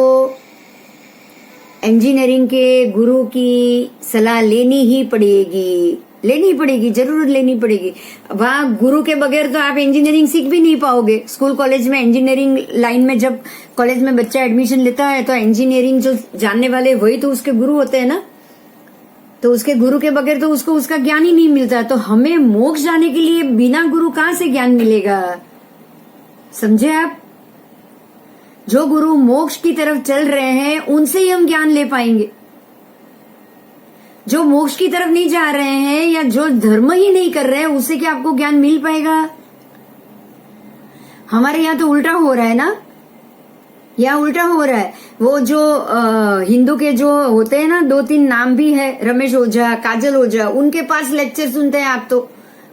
इंजीनियरिंग के गुरु की सलाह लेनी ही पड़ेगी? लेनी पड़ेगी, जरूर लेनी पड़ेगी। वहाँ गुरु के बगैर तो आप इंजीनियरिंग सीख भी नहीं पाओगे। स्कूल कॉलेज में इंजीनियरिंग लाइन में जब कॉलेज में बच्चा एडमिशन लेता है तो इंजीनियरिंग जो जानने वाले वही तो उसके गुरु होते हैं ना। तो उसके गुरु के बगैर तो उसको उसका ज्ञान ही नहीं मिलता। तो हमें मोक्ष जाने के लिए बिना गुरु कहाँ से ज्ञान मिलेगा? समझे आप? जो गुरु मोक्ष की तरफ चल रहे हैं उनसे ही हम ज्ञान ले पाएंगे। जो मोक्ष की तरफ नहीं जा रहे हैं या जो धर्म ही नहीं कर रहे हैं उससे क्या आपको ज्ञान मिल पाएगा? हमारे यहाँ तो उल्टा हो रहा है ना, यहाँ उल्टा हो रहा है। वो जो हिंदू के जो होते हैं ना, 2-3 नाम भी है, रमेश ओझा, काजल ओझा, उनके पास लेक्चर सुनते हैं आप। तो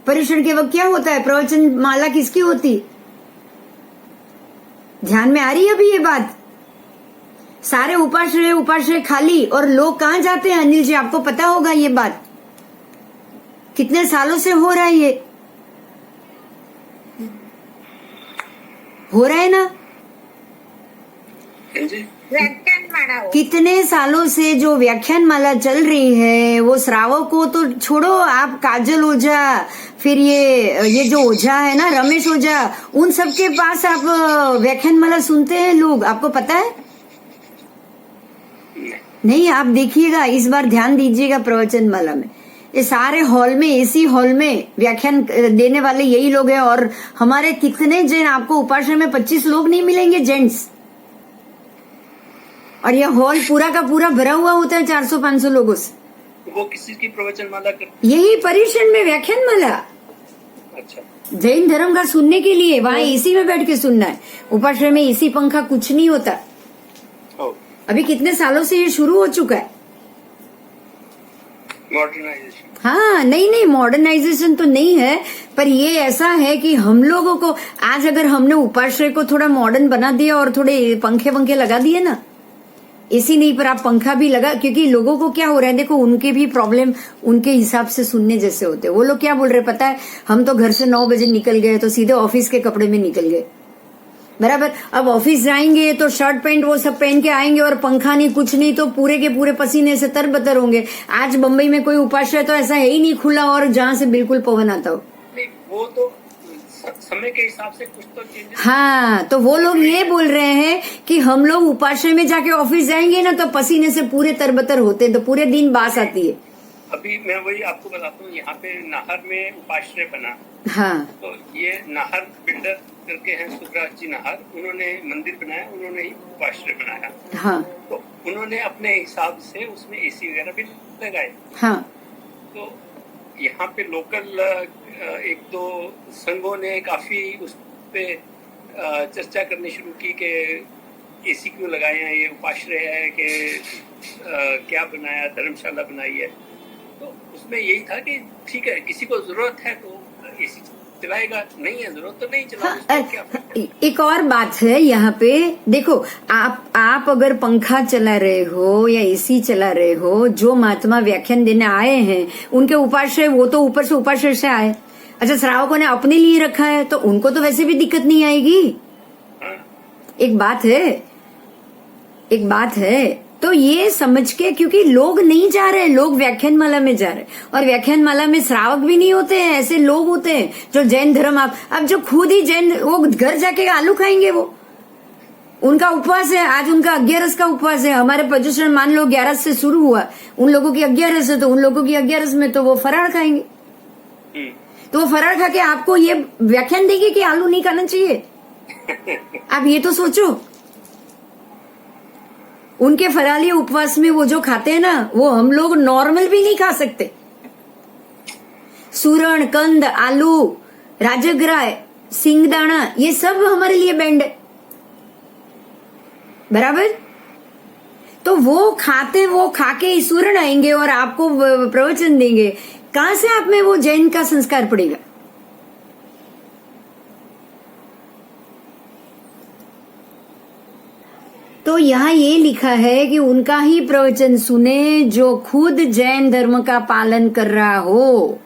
पर्युषण के वक्त क्या होता है? प्रवचन माला किसकी होती? ध्यान में आ रही है अभी ये बात? सारे उपाश्रय खाली, और लोग कहाँ जाते हैं? अनिल जी आपको पता होगा ये बात। कितने सालों से हो रहा है ये? हो रहा है ना? जी व्याख्यान माला हो। कितने सालों से जो व्याख्यान माला चल रही है, वो श्रावक को तो छोड़ो, आप काजल ओझा, फिर ये जो ओझा है ना, रमेश ओझा, उन सबके पास आप व्याख्यान माला सुनते हैं लोग, आपको पता है? नहीं, आप देखिएगा, इस बार ध्यान दीजिएगा प्रवचन माला में, ये सारे हॉल में, एसी हॉल में व्याख्यान देने वाले यही लोग हैं। और हमारे कितने जैन, आपको उपाश्रय में 25 लोग नहीं मिलेंगे जेंट्स, और यह हॉल पूरा का पूरा भरा हुआ होता है 400-500 लोगों से। वो किसी की प्रवचन माला कर? यही परिषद में व्याख्यान माला, अच्छा, जैन धर्म का सुनने के लिए वहाँ एसी में बैठ के सुनना है। उपाश्रय में एसी पंखा कुछ नहीं होता। ओ अभी कितने सालों से ये शुरू हो चुका है। मॉडर्नाइजेशन। हाँ, नहीं मॉडर्नाइजेशन तो नहीं है, पर ये ऐसा है कि हम लोगों को आज अगर हमने उपाश्रय को थोड़ा मॉडर्न बना दिया और थोड़े पंखे लगा दिए ना, एसी नहीं पर आप पंखा भी लगा, क्योंकि लोगों को क्या हो रहा है, देखो उनके भी प्रॉब्लम उनके हिसाब से सुनने जैसे होते हैं। वो लोग क्या बोल रहे पता है, हम तो घर से 9 बजे निकल गए तो सीधे ऑफिस के कपड़े में निकल गए, बराबर। अब ऑफिस जाएंगे तो शर्ट पैंट वो सब पहन के आएंगे और पंखा नहीं, कुछ नहीं, तो पूरे के पूरे पसीने से तरबतर होंगे। आज बंबई में कोई उपाश्रय तो ऐसा है ही नहीं खुला और जहां से बिल्कुल पवन आता हो। नहीं, वो तो समय के हिसाब से कुछ तो चेंजेस। हाँ, तो वो लोग ये बोल रहे हैं कि हम लोग उपाश्रय में जाके ऑफिस जाएंगे ना तो पसीने से पूरे तरबतर होते हैं, तो पूरे दिन बास आती है। अभी मैं वही आपको बताता हूँ, यहाँ पे नाहर में उपाश्रय बना। हाँ तो ये नाहर बिल्डर करके हैं, सुखराज जी नाहर, उन्होंने मंदिर बनाया, उन्होंने ही उपाश्रय बनाया। हाँ तो उन्होंने अपने हिसाब से उसमें एसी वगैरह भी लगाए। हाँ तो यहाँ पे लोकल 1-2 संघों ने काफी उस पे चर्चा करनी शुरू की कि एसी क्यों लगाए हैं, ये उपाश्रय है कि क्या बनाया, धर्मशाला बनाई है। तो उसमें यही था कि ठीक है, किसी को जरूरत है तो एसी चलाएगा, नहीं है जरूरत तो नहीं चला। हाँ, एक और बात है यहाँ पे, देखो आप अगर पंखा चला रहे हो या एसी चला रहे हो, जो महात्मा व्याख्यान देने आए हैं उनके उपाश्रय, वो तो ऊपर से उपाश्रय से आए। अच्छा, श्रावकों ने अपने लिए रखा है तो उनको तो वैसे भी दिक्कत नहीं आएगी। एक बात है तो ये समझ के, क्योंकि लोग नहीं जा रहे, लोग व्याख्यान माला में जा रहे, और व्याख्यान माला में श्रावक भी नहीं होते हैं, ऐसे लोग होते हैं जो जैन धर्म, अब जो खुद ही जैन, वो घर जाके आलू खाएंगे, वो उनका उपवास है, आज उनका 11 का उपवास है। हमारे प्रदूषण मान लो 11 से शुरू हुआ, उन लोगों की 11 है, तो उन लोगों की 11 में तो वो फराळ खाएंगे। तो वो फराळ खा के आपको ये व्याख्यान देंगे कि आलू नहीं खाना चाहिए। आप ये तो सोचो, उनके फराली उपवास में वो जो खाते हैं ना, वो हम लोग नॉर्मल भी नहीं खा सकते। सूरण, कंद, आलू, राजग्राह, सिंगदाना, ये सब हमारे लिए बैंड है, बराबर। तो वो खाते, वो खा के ईश्वरण आएंगे और आपको प्रवचन देंगे, कहां से आप में वो जैन का संस्कार पड़ेगा। तो यहाँ ये लिखा है कि उनका ही प्रवचन सुने जो खुद जैन धर्म का पालन कर रहा हो।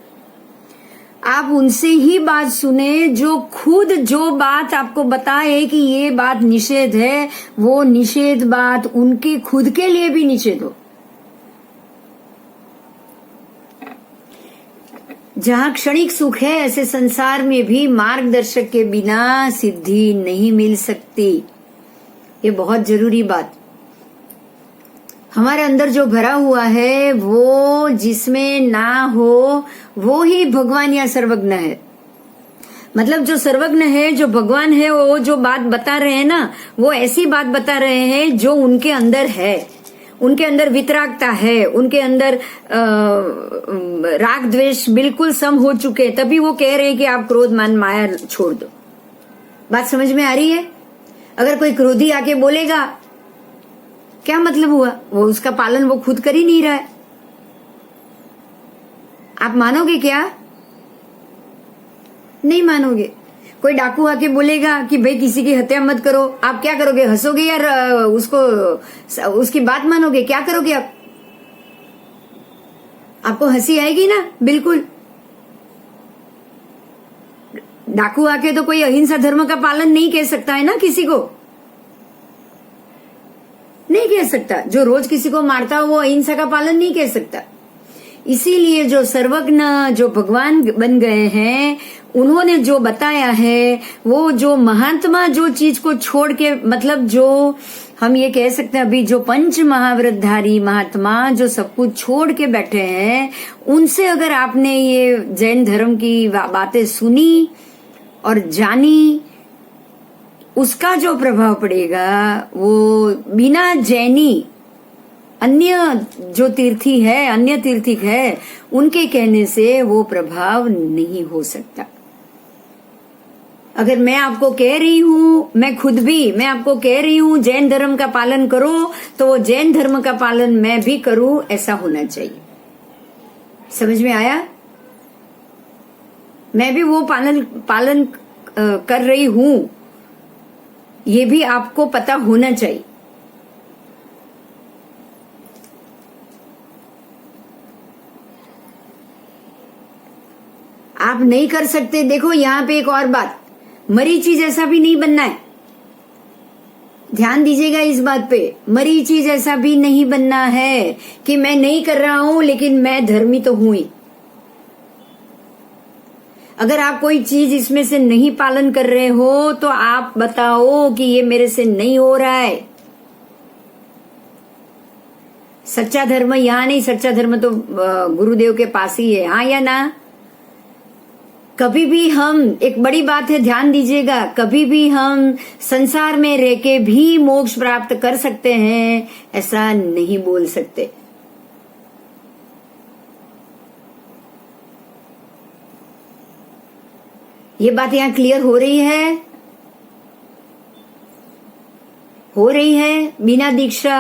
आप उनसे ही बात सुने जो खुद जो बात आपको बताए कि ये बात निषेध है, वो निषेध बात उनके खुद के लिए भी निषेध हो। जहाँ क्षणिक सुख है, ऐसे संसार में भी मार्गदर्शक के बिना सिद्धि नहीं मिल सकती। ये बहुत जरूरी बात। हमारे अंदर जो भरा हुआ है, वो जिसमें ना हो वो ही भगवान या सर्वज्ञ है। मतलब जो सर्वज्ञ है, जो भगवान है, वो जो बात बता रहे हैं ना, वो ऐसी बात बता रहे हैं जो उनके अंदर है। उनके अंदर वितरागता है, उनके अंदर राग द्वेष बिल्कुल सम हो चुके, तभी वो कह रहे हैं कि आप क्रोध मान माया छोड़ दो। बात समझ में आ रही है? अगर कोई क्रोधी आके बोलेगा, क्या मतलब हुआ? वो उसका पालन वो खुद कर ही नहीं रहा है। आप मानोगे क्या? नहीं मानोगे। कोई डाकू आके बोलेगा कि भाई किसी की हत्या मत करो, आप क्या करोगे? हंसोगे या उसकी बात मानोगे? क्या करोगे आप? आपको हंसी आएगी ना? बिल्कुल। डाकू आके तो कोई अहिंसा धर्म का पालन नहीं कह सकता है ना, किसी को नहीं कह सकता। जो रोज किसी को मारता हो वो अहिंसा का पालन नहीं कह सकता। इसीलिए जो सर्वज्ञ, जो भगवान बन गए हैं, उन्होंने जो बताया है, वो जो महात्मा जो चीज को छोड़ के, मतलब जो हम ये कह सकते हैं अभी जो पंच महाव्रतधारी महात्मा जो सब कुछ छोड़ के बैठे हैं, उनसे अगर आपने ये जैन धर्म की बातें सुनी और जानी, उसका जो प्रभाव पड़ेगा वो बिना जैनी अन्य जो तीर्थी है, अन्य तीर्थिक है, उनके कहने से वो प्रभाव नहीं हो सकता। अगर मैं आपको कह रही हूं, मैं आपको कह रही हूं जैन धर्म का पालन करो, तो वो जैन धर्म का पालन मैं भी करूं, ऐसा होना चाहिए। समझ में आया? मैं भी वो पालन कर रही हूं, ये भी आपको पता होना चाहिए। आप नहीं कर सकते। देखो यहाँ पे एक और बात, मरीची जैसा भी नहीं बनना है, ध्यान दीजिएगा इस बात पे। मरीची जैसा भी नहीं बनना है कि मैं नहीं कर रहा हूं लेकिन मैं धर्मी तो हूं ही। अगर आप कोई चीज इसमें से नहीं पालन कर रहे हो तो आप बताओ कि ये मेरे से नहीं हो रहा है। सच्चा धर्म यहाँ नहीं, सच्चा धर्म तो गुरुदेव के पास ही है, हाँ या ना? कभी भी हम, एक बड़ी बात है ध्यान दीजिएगा, कभी भी हम संसार में रह के भी मोक्ष प्राप्त कर सकते हैं ऐसा नहीं बोल सकते। ये बात यहां क्लियर हो रही है? हो रही है? बिना दीक्षा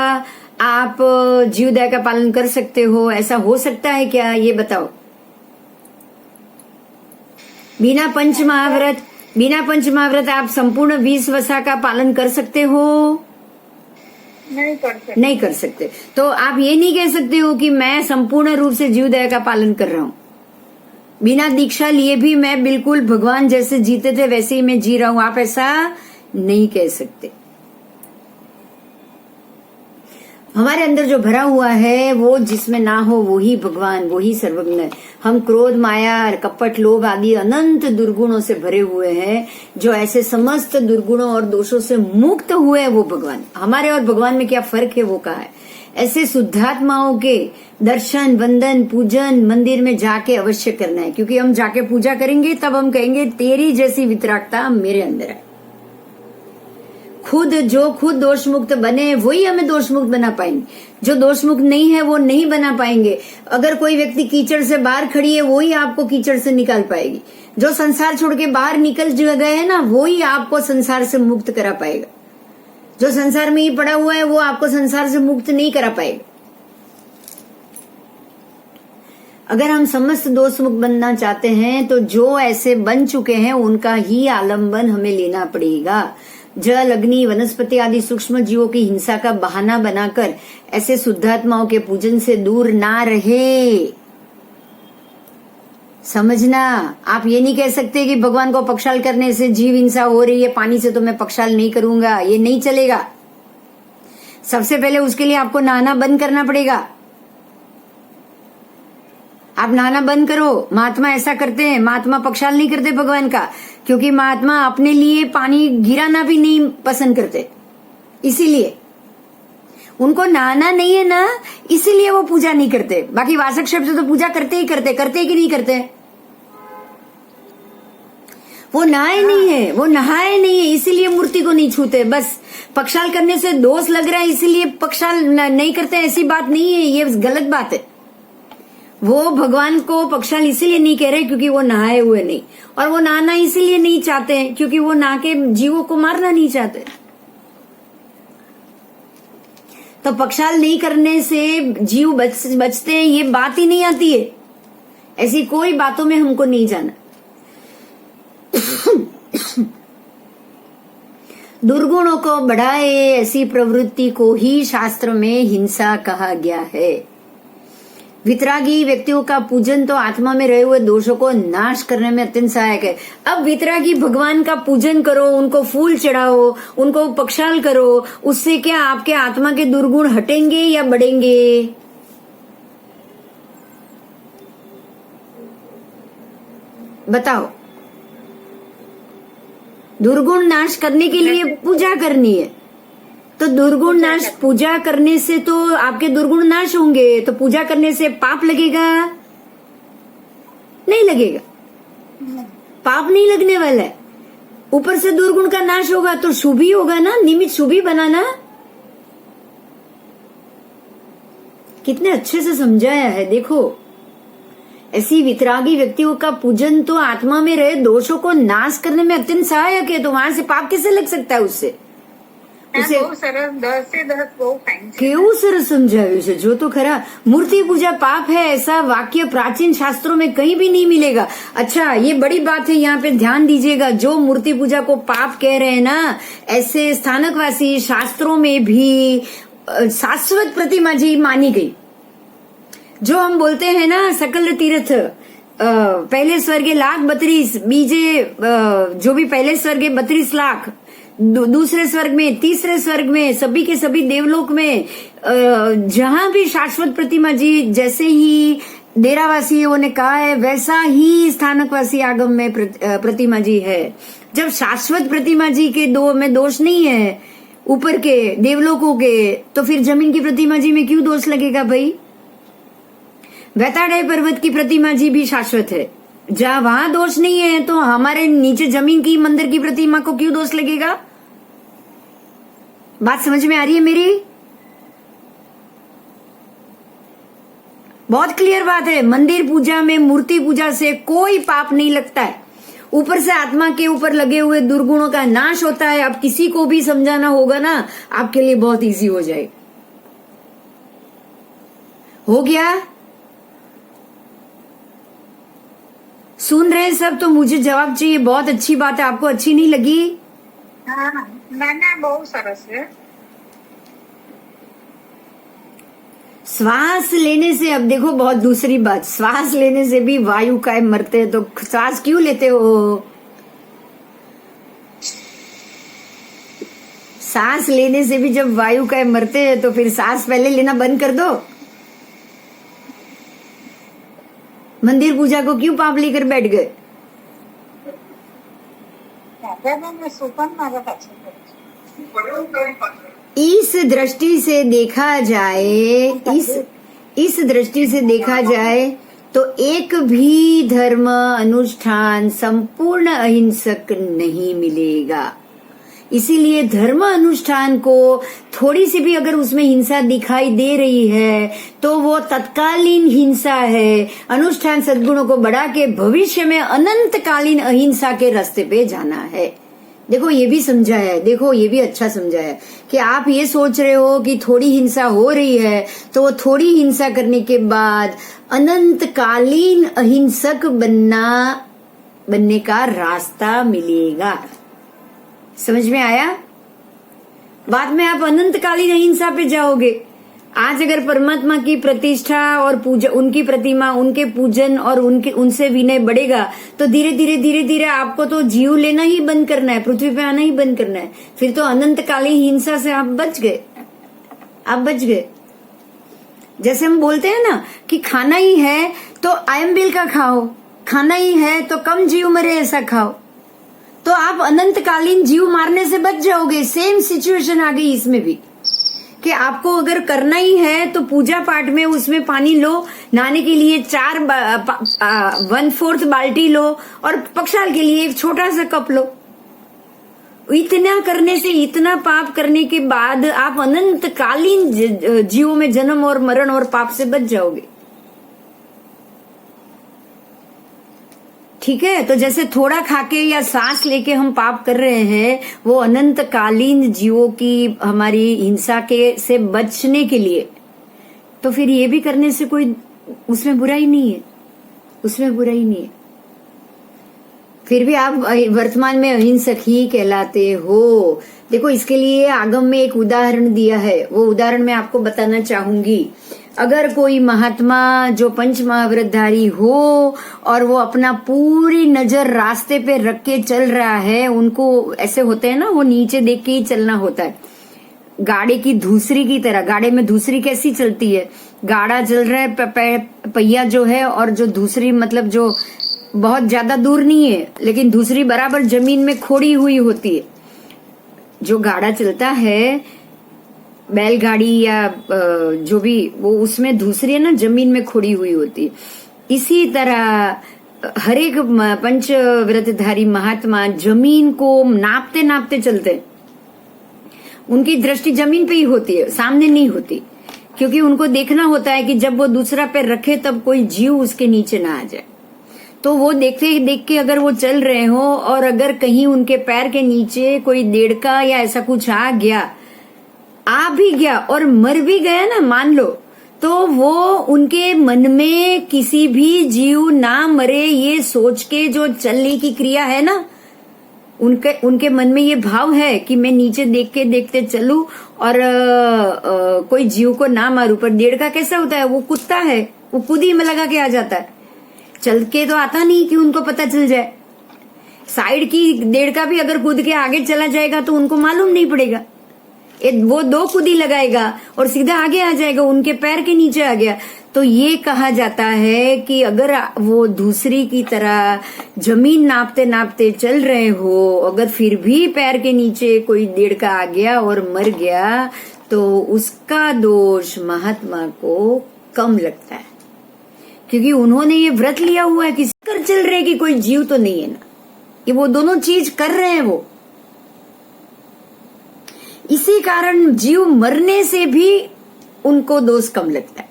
आप जीवदया का पालन कर सकते हो, ऐसा हो सकता है क्या? ये बताओ। बिना पंच महाव्रत आप संपूर्ण 20 वसा का पालन कर सकते हो? नहीं कर सकते। तो आप ये नहीं कह सकते हो कि मैं संपूर्ण रूप से जीवदया का पालन कर रहा हूं, बिना दीक्षा लिए भी मैं बिल्कुल भगवान जैसे जीते थे वैसे ही मैं जी रहा हूं, आप ऐसा नहीं कह सकते। हमारे अंदर जो भरा हुआ है वो जिसमें ना हो वो ही भगवान, वो ही सर्वज्ञ है। हम क्रोध, माया, कपट, लोभ आदि अनंत दुर्गुणों से भरे हुए हैं। जो ऐसे समस्त दुर्गुणों और दोषों से मुक्त हुए वो भगवान। हमारे और भगवान में क्या फर्क है वो कहा है। ऐसे शुद्धात्माओं के दर्शन, वंदन, पूजन मंदिर में जाके अवश्य करना है, क्योंकि हम जाके पूजा करेंगे तब हम कहेंगे तेरी जैसी वितरागता मेरे अंदर है। जो खुद दोष मुक्त बने वही हमें दोष मुक्त बना पाएंगे, जो दोष मुक्त नहीं है वो नहीं बना पाएंगे। अगर कोई व्यक्ति कीचड़ से बाहर खड़ी है वही आपको कीचड़ से निकाल पाएगी। जो संसार छोड़ के बाहर निकल गए है ना, वही आपको संसार से मुक्त करा पाएगा। जो संसार में ही पड़ा हुआ है वो आपको संसार से मुक्त नहीं करा पाएगा। अगर हम समस्त दोष मुक्त बनना चाहते हैं तो जो ऐसे बन चुके हैं उनका ही आलंबन हमें लेना पड़ेगा। जल, अग्नि, वनस्पति आदि सूक्ष्म जीवों की हिंसा का बहाना बनाकर ऐसे शुद्धात्माओं के पूजन से दूर ना रहे। समझना, आप ये नहीं कह सकते कि भगवान को पक्षाल करने से जीव हिंसा हो रही है, पानी से तो मैं पक्षाल नहीं करूंगा, ये नहीं चलेगा। सबसे पहले उसके लिए आपको नहाना बंद करना पड़ेगा। आप नहाना बंद करो। महात्मा ऐसा करते हैं, महात्मा पक्षाल नहीं करते भगवान का, क्योंकि महात्मा अपने लिए पानी गिराना भी नहीं पसंद करते। इसीलिए उनको नहाना नहीं है ना, इसीलिए वो पूजा नहीं करते। बाकी वासक शब्द से तो पूजा करते ही करते कि नहीं करते? वो नहाए नहीं है, इसीलिए मूर्ति को नहीं छूते। बस पक्षाल करने से दोष लग रहा है इसीलिए पक्षाल नहीं करते, ऐसी बात नहीं है, ये गलत बात है। वो भगवान को पक्षाल इसीलिए नहीं कह रहे क्योंकि वो नहाए हुए नहीं, और वो नहाना इसीलिए नहीं चाहते हैं क्योंकि वो नहा के जीवों को मारना नहीं चाहते। तो पक्षाल नहीं करने से जीव बचते हैं, ये बात ही नहीं आती है। ऐसी कोई बातों में हमको नहीं जाना। दुर्गुणों को बढ़ाए ऐसी प्रवृत्ति को ही शास्त्र में हिंसा कहा गया है। वितरागी व्यक्तियों का पूजन तो आत्मा में रहे हुए दोषों को नाश करने में अत्यंत सहायक है। अब वितरागी भगवान का पूजन करो, उनको फूल चढ़ाओ, उनको पक्षाल करो, उससे क्या आपके आत्मा के दुर्गुण हटेंगे या बढ़ेंगे? बताओ। दुर्गुण नाश करने के लिए पूजा करनी है, तो दुर्गुण नाश पूजा करने से तो आपके दुर्गुण नाश होंगे, तो पूजा करने से पाप लगेगा? नहीं लगेगा, पाप नहीं लगने वाला है। ऊपर से दुर्गुण का नाश होगा तो शुभ ही होगा ना, निमित्त शुभ ही बनाना। कितने अच्छे से समझाया है, देखो। ऐसी वितरागी व्यक्तियों का पूजन तो आत्मा में रहे दोषों को नाश करने में अत्यंत सहायक है, तो वहां से पाप कैसे लग सकता है उससे? उसे केवू सरस समझाव्યું છે जो तो खरा। मूर्ति पूजा पाप है ऐसा वाक्य प्राचीन शास्त्रों में कहीं भी नहीं मिलेगा। अच्छा, ये बड़ी बात है, यहाँ पे ध्यान दीजिएगा। जो मूर्ति पूजा को पाप कह रहे हैं ना, ऐसे स्थानकवासी शास्त्रों में भी शाश्वत प्रतिमा जी मानी गई। जो हम बोलते हैं ना सकल तीर्थ, पहले स्वर्गे लाख 32, बीजे जो भी पहले स्वर्गे 32 लाख, दूसरे स्वर्ग में, तीसरे स्वर्ग में, सभी के सभी देवलोक में, जहां भी शाश्वत प्रतिमा जी, जैसे ही डेरावासियों ने कहा है वैसा ही स्थानकवासी आगम में प्रतिमा जी है। जब शाश्वत प्रतिमा जी के में दोष नहीं है ऊपर के देवलोकों के, तो फिर जमीन की प्रतिमा जी में क्यों दोष लगेगा भाई? वैताड़े पर्वत की प्रतिमा जी भी शाश्वत है, जहां वहां दोष नहीं है, तो हमारे नीचे जमीन की मंदिर की प्रतिमा को क्यों दोष लगेगा? बात समझ में आ रही है मेरी? बहुत क्लियर बात है। मंदिर पूजा में, मूर्ति पूजा से कोई पाप नहीं लगता है। ऊपर से आत्मा के ऊपर लगे हुए दुर्गुणों का नाश होता है। अब किसी को भी समझाना होगा ना, आपके लिए बहुत इजी हो जाएगा। हो गया? सुन रहे हैं सब? तो मुझे जवाब चाहिए। बहुत अच्छी बात है। आपको अच्छी नहीं लगी? हाँ, ना बहुत सरस है। श्वास लेने से, अब देखो बहुत दूसरी बात, श्वास लेने से भी वायु काय मरते हैं, तो श्वास क्यों लेते हो? सांस लेने से भी जब वायु काय मरते हैं, तो फिर सांस पहले लेना बंद कर दो। मंदिर पूजा को क्यों पाप लेकर बैठ गए? इस दृष्टि से देखा जाए, इस दृष्टि से देखा जाए तो एक भी धर्म अनुष्ठान संपूर्ण अहिंसक नहीं मिलेगा। इसीलिए धर्म अनुष्ठान को थोड़ी सी भी अगर उसमें हिंसा दिखाई दे रही है तो वो तत्कालीन हिंसा है। अनुष्ठान सद्गुणों को बढ़ा के भविष्य में अनंतकालीन अहिंसा के रास्ते पे जाना है। देखो ये भी समझाया है, देखो ये भी अच्छा समझाया है कि आप ये सोच रहे हो कि थोड़ी हिंसा हो रही है तो वो थोड़ी हिंसा करने के बाद अनंतकालीन अहिंसक बनने का रास्ता मिलेगा। समझ में आया? बाद में आप अनंतकालीन अहिंसा पे जाओगे। आज अगर परमात्मा की प्रतिष्ठा और पूजा, उनकी प्रतिमा, उनके पूजन और उनसे विनय बढ़ेगा तो धीरे धीरे आपको तो जीव लेना ही बंद करना है, पृथ्वी पे आना ही बंद करना है। फिर तो अनंतकालीन हिंसा से आप बच गए, आप बच गए। जैसे हम बोलते हैं ना कि खाना ही है तो आयम्बिल का खाओ, खाना ही है तो कम जीव मरे ऐसा खाओ, तो आप अनंतकालीन जीव मारने से बच जाओगे। सेम सिचुएशन आ गई इसमें भी कि आपको अगर करना ही है तो पूजा पाठ में उसमें पानी लो, नहाने के लिए 1/4 बाल्टी लो और पक्षाल के लिए एक छोटा सा कप लो। इतना करने से, इतना पाप करने के बाद आप अनंतकालीन जीवों में जन्म और मरण और पाप से बच जाओगे। ठीक है? तो जैसे थोड़ा खाके या सांस लेके हम पाप कर रहे हैं, वो अनंतकालीन जीवों की हमारी हिंसा के से बचने के लिए, तो फिर ये भी करने से कोई उसमें बुराई नहीं है, उसमें बुराई नहीं है। फिर भी आप वर्तमान में अहिंसक ही कहलाते हो। देखो इसके लिए आगम में एक उदाहरण दिया है, वो उदाहरण मैं आपको बताना चाहूंगी। अगर कोई महात्मा जो पंच महाव्रतधारी हो और वो अपना पूरी नजर रास्ते पे रख के चल रहा है, उनको ऐसे होते हैं ना, वो नीचे देख के ही चलना होता है, गाड़ी की धूसरी की तरह। गाड़ी में धूसरी कैसी चलती है, गाड़ा चल रहा है, पहिया जो है और जो दूसरी मतलब जो बहुत ज्यादा दूर नहीं है लेकिन दूसरी बराबर जमीन में खोड़ी हुई होती है। जो गाड़ा चलता है बैलगाड़ी या जो भी, वो उसमें दूसरी है ना जमीन में खोड़ी हुई होती है। इसी तरह हर एक पंच व्रतधारी महात्मा जमीन को नापते नापते चलते हैं। उनकी दृष्टि जमीन पे ही होती है, सामने नहीं होती, क्योंकि उनको देखना होता है कि जब वो दूसरा पैर रखे तब कोई जीव उसके नीचे ना आ जाए। तो वो देखते देख के अगर वो चल रहे हो और अगर कहीं उनके पैर के नीचे कोई देड़का या ऐसा कुछ आ भी गया और मर भी गया ना, मान लो, तो वो उनके मन में किसी भी जीव ना मरे ये सोच के जो चलने की क्रिया है ना, उनके मन में ये भाव है कि मैं नीचे देख के देखते चलूं और कोई जीव को ना मारूं। पर देड़का कैसा होता है, वो कुत्ता है, वो कुदी में लगा के आ जाता है, चल के तो आता नहीं कि उनको पता चल जाए। साइड की देड़का भी अगर कूद के आगे चला जाएगा तो उनको मालूम नहीं पड़ेगा। वो 2 कूदी लगाएगा और सीधा आगे आ जाएगा, उनके पैर के नीचे आ गया। तो ये कहा जाता है कि अगर वो दूसरी की तरह जमीन नापते नापते चल रहे हो, अगर फिर भी पैर के नीचे कोई देड़का आ गया और मर गया, तो उसका दोष महात्मा को कम लगता है, क्योंकि उन्होंने ये व्रत लिया हुआ है कि कर चल रहे कि कोई जीव तो नहीं है ना, ये वो दोनों चीज कर रहे हैं वो। इसी कारण जीव मरने से भी उनको दोष कम लगता है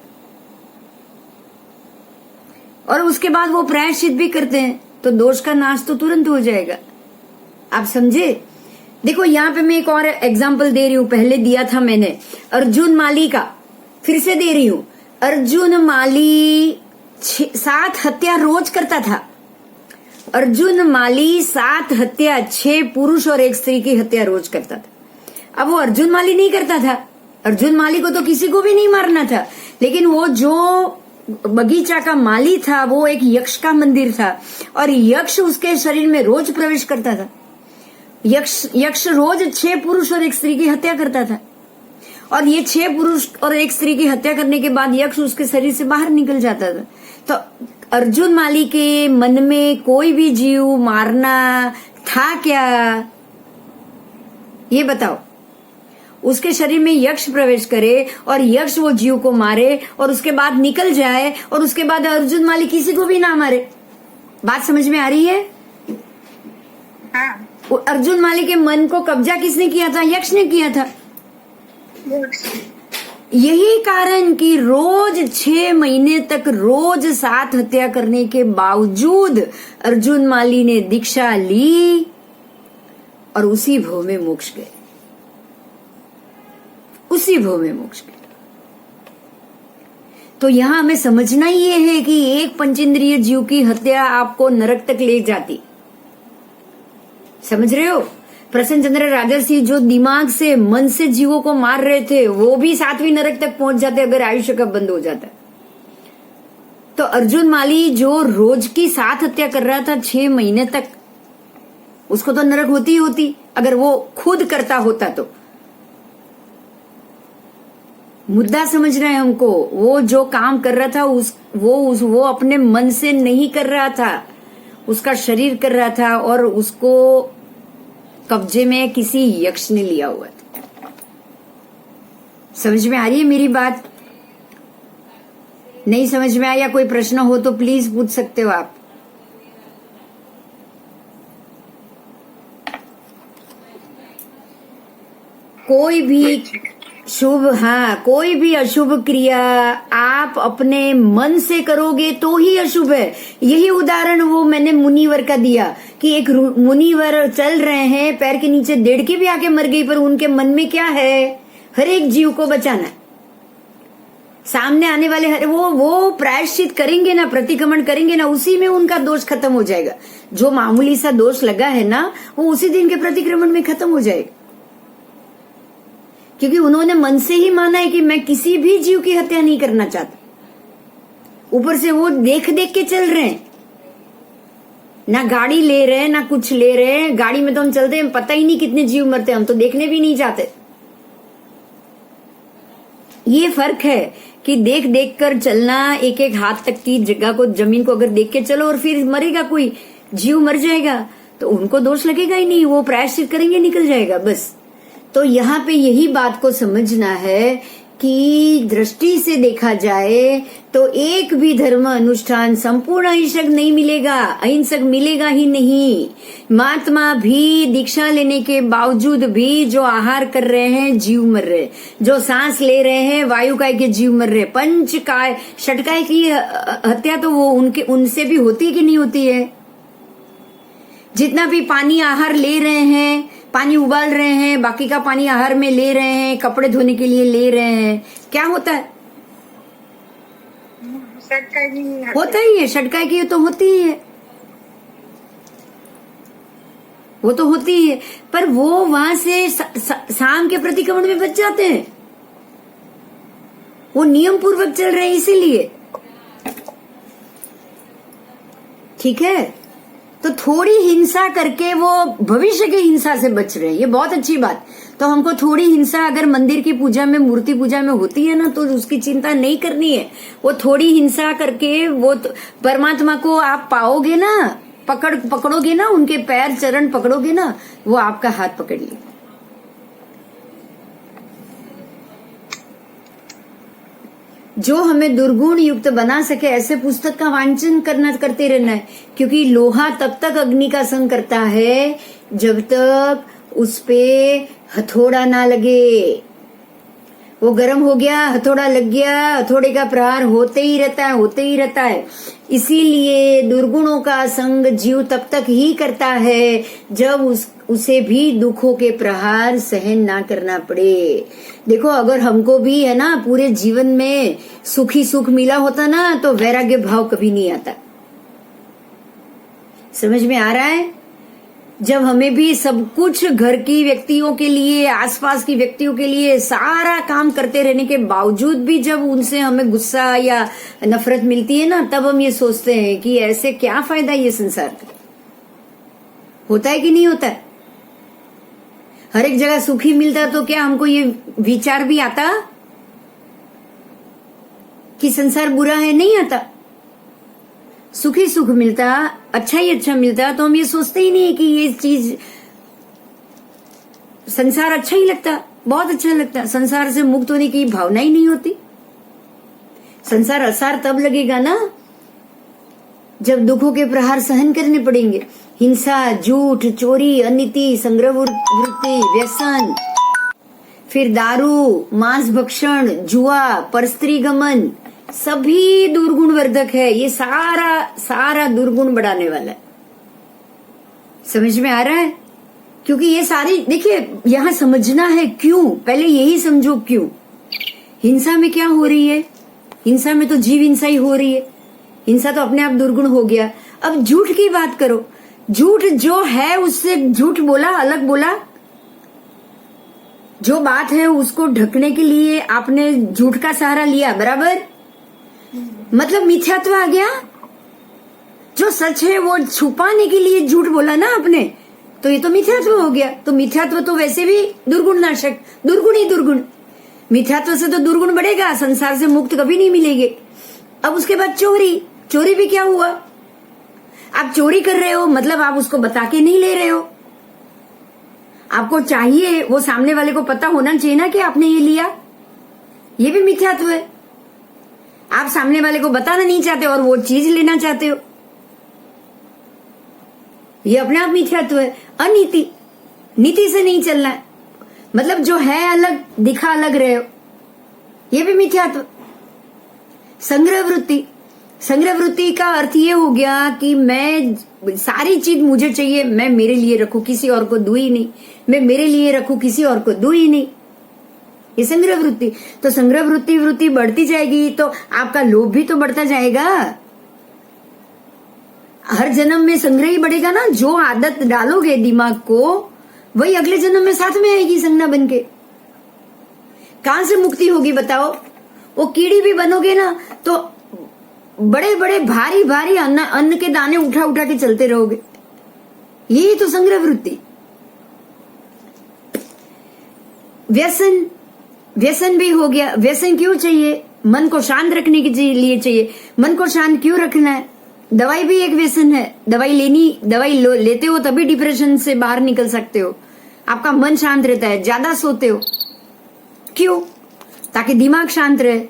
और उसके बाद वो प्रायश्चित भी करते हैं, तो दोष का नाश तो तुरंत हो जाएगा। आप समझे? देखो यहाँ पे मैं एक और एग्जाम्पल दे रही हूं, पहले दिया था मैंने अर्जुन माली का, फिर से दे रही हूं। अर्जुन माली 7 हत्या रोज करता था। अर्जुन माली 7 हत्या, 6 पुरुष और 1 स्त्री की हत्या रोज करता था। अब वो अर्जुन माली नहीं करता था, अर्जुन माली को तो किसी को भी नहीं मारना था, लेकिन वो जो बगीचा का माली था वो एक यक्ष का मंदिर था और यक्ष उसके शरीर में रोज प्रवेश करता था। यक्ष रोज 6 पुरुष और 1 स्त्री की हत्या करता था और ये 6 पुरुष और 1 स्त्री की हत्या करने के बाद यक्ष उसके शरीर से बाहर निकल जाता था। तो अर्जुन माली के मन में कोई भी जीव मारना था क्या, ये बताओ? उसके शरीर में यक्ष प्रवेश करे और यक्ष वो जीव को मारे और उसके बाद निकल जाए और उसके बाद अर्जुन माली किसी को भी ना मारे। बात समझ में आ रही है? हाँ। अर्जुन माली के मन को कब्जा किसने किया था? यक्ष ने किया था। यही कारण कि रोज 6 महीने तक रोज 7 हत्या करने के बावजूद अर्जुन माली ने दीक्षा ली और उसी भव में मोक्ष गए, उसी भव में मोक्ष गए। तो यहां हमें समझना ये है कि एक पंचेंद्रिय जीव की हत्या आपको नरक तक ले जाती। समझ रहे हो? प्रसन्न चंद्र राजर्षि जो दिमाग से, मन से जीवों को मार रहे थे, वो भी 7वीं नरक तक पहुंच जाते अगर आयुष्य का बंद हो जाता। तो अर्जुन माली जो रोज की 7 हत्या कर रहा था 6 महीने तक, उसको तो नरक होती ही होती अगर वो खुद करता होता तो। मुद्दा समझना है हमको। वो जो काम कर रहा था वो अपने मन से नहीं कर रहा था, उसका शरीर कर रहा था और उसको कब्जे में किसी यक्ष ने लिया हुआ था। समझ में आ रही है मेरी बात? नहीं समझ में आया? कोई प्रश्न हो तो प्लीज पूछ सकते हो आप। कोई भी शुभ, हाँ, कोई भी अशुभ क्रिया आप अपने मन से करोगे तो ही अशुभ है। यही उदाहरण वो मैंने मुनिवर का दिया कि एक मुनिवर चल रहे हैं, पैर के नीचे देड़की भी आके मर गई, पर उनके मन में क्या है? हर एक जीव को बचाना। सामने आने वाले वो प्रायश्चित करेंगे ना, प्रतिक्रमण करेंगे ना, उसी में उनका दोष खत्म हो जाएगा। जो मामूली सा दोष लगा है ना, वो उसी दिन के प्रतिक्रमण में खत्म हो जाएगा। क्योंकि उन्होंने मन से ही माना है कि मैं किसी भी जीव की हत्या नहीं करना चाहता। ऊपर से वो देख देख के चल रहे हैं, ना गाड़ी ले रहे हैं ना कुछ ले रहे हैं। गाड़ी में तो हम चलते हैं, पता ही नहीं कितने जीव मरते हैं, हम तो देखने भी नहीं जाते। ये फर्क है कि देख देख कर चलना, एक एक हाथ तक की जगह को, जमीन को अगर देख के चलो और फिर मरेगा कोई जीव, मर जाएगा तो उनको दोष लगेगा ही नहीं, वो प्रायश्चित करेंगे, निकल जाएगा बस। तो यहाँ पे यही बात को समझना है कि दृष्टि से देखा जाए तो एक भी धर्म अनुष्ठान संपूर्ण अहिंसक नहीं मिलेगा, अहिंसक मिलेगा ही नहीं। महात्मा भी दीक्षा लेने के बावजूद भी जो आहार कर रहे हैं जीव मर रहे, जो सांस ले रहे हैं वायु काय के जीव मर रहे। पंच काय षटकाय की हत्या तो वो उनसे भी होती है कि नहीं होती है। जितना भी पानी आहार ले रहे हैं, पानी उबाल रहे हैं, बाकी का पानी आहार में ले रहे हैं, कपड़े धोने के लिए ले रहे हैं, क्या होता है? होता ही है, षटकाय की तो होती ही है, वो तो होती ही है। पर वो वहां से शाम के प्रतिक्रमण में बच जाते हैं, वो नियम पूर्वक चल रहे हैं इसीलिए। ठीक है, तो थोड़ी हिंसा करके वो भविष्य की हिंसा से बच रहे हैं, ये बहुत अच्छी बात। तो हमको थोड़ी हिंसा अगर मंदिर की पूजा में, मूर्ति पूजा में होती है ना, तो उसकी चिंता नहीं करनी है। वो थोड़ी हिंसा करके वो परमात्मा को आप पाओगे ना, पकड़ोगे ना, उनके पैर चरण पकड़ोगे ना, वो आपका हाथ पकड़ लेगा। जो हमें दुर्गुण युक्त बना सके ऐसे पुस्तक का वांचन करते रहना है। क्योंकि लोहा तब तक अग्नि का संग करता है जब तक उस पे हथौड़ा ना लगे। वो गर्म हो गया, हथौड़ा लग गया, हथौड़े का प्रहार होते ही रहता है। इसीलिए दुर्गुणों का संग जीव तब तक ही करता है जब उसे भी दुखों के प्रहार सहन ना करना पड़े। देखो, अगर हमको भी है ना पूरे जीवन में सुखी सुख मिला होता ना, तो वैराग्य भाव कभी नहीं आता। समझ में आ रहा है? जब हमें भी सब कुछ घर की व्यक्तियों के लिए, आसपास की व्यक्तियों के लिए सारा काम करते रहने के बावजूद भी जब उनसे हमें गुस्सा या नफरत मिलती है ना, तब हम ये सोचते हैं कि ऐसे क्या फायदा ये संसार का। होता है कि नहीं होता है? हर एक जगह सुखी मिलता तो क्या हमको ये विचार भी आता कि संसार बुरा है? नहीं आता। सुखी सुख मिलता, अच्छा ही अच्छा मिलता, तो हम ये सोचते ही नहीं कि ये चीज, संसार अच्छा ही लगता, बहुत अच्छा लगता। संसार से मुक्त होने की भावना ही नहीं होती। संसार असार तब लगेगा ना जब दुखों के प्रहार सहन करने पड़ेंगे। हिंसा, झूठ, चोरी, अनिति, संग्रह वृत्ति, व्यसन, फिर दारू, मांस भक्षण, जुआ, परस्त्री गमन, सभी दुर्गुण वर्धक है। ये सारा दुर्गुण बढ़ाने वाला है। समझ में आ रहा है? क्योंकि ये सारी, देखिए यहां समझना है क्यों, पहले यही समझो क्यों। हिंसा में क्या हो रही है? हिंसा में तो जीव हिंसा ही हो रही है। हिंसा तो अपने आप दुर्गुण हो गया। अब झूठ की बात करो। झूठ जो है उससे झूठ बोला, अलग बोला, जो बात है उसको ढकने के लिए आपने झूठ का सहारा लिया, बराबर, मतलब मिथ्यात्व आ गया। जो सच है वो छुपाने के लिए झूठ बोला ना आपने, तो ये तो मिथ्यात्व हो गया। तो मिथ्यात्व तो वैसे भी दुर्गुण नाशक, दुर्गुण ही दुर्गुण। मिथ्यात्व से तो दुर्गुण बढ़ेगा, संसार से मुक्त कभी नहीं मिलेंगे। अब उसके बाद चोरी भी क्या हुआ? आप चोरी कर रहे हो, मतलब आप उसको बता के नहीं ले रहे हो। आपको चाहिए, वो सामने वाले को पता होना चाहिए ना कि आपने ये लिया। ये भी मिथ्यात्व है। आप सामने वाले को बताना नहीं चाहते और वो चीज लेना चाहते हो, ये अपने आप मिथ्यात्व है। अनीति, नीति से नहीं चलना है, मतलब जो है अलग, दिखा अलग रहे हो, ये भी मिथ्यात्व। संग्रह वृत्ति का अर्थ ये हो गया कि मैं सारी चीज मुझे चाहिए, मैं मेरे लिए रखूं, किसी और को दूं ही नहीं। मैं मेरे लिए रखूं, किसी और को दूं ही नहीं। ये संग्रह वृत्ति। तो संग्रह वृत्ति बढ़ती जाएगी तो आपका लोभ भी तो बढ़ता जाएगा। हर जन्म में संग्रह ही बढ़ेगा ना। जो आदत डालोगे दिमाग को, वही अगले जन्म में साथ में आएगी संज्ञा बन के। कहां से मुक्ति होगी बताओ? वो कीड़ी भी बनोगे ना तो बड़े बड़े भारी भारी अन्न के दाने उठा उठा के चलते रहोगे। यही तो संग्रह वृत्ति। व्यसन भी हो गया। व्यसन क्यों चाहिए? मन को शांत रखने के लिए चाहिए। मन को शांत क्यों रखना है? दवाई भी एक व्यसन है। दवाई लेते हो तभी डिप्रेशन से बाहर निकल सकते हो। आपका मन शांत रहता है। ज्यादा सोते हो क्यों? ताकि दिमाग शांत रहे।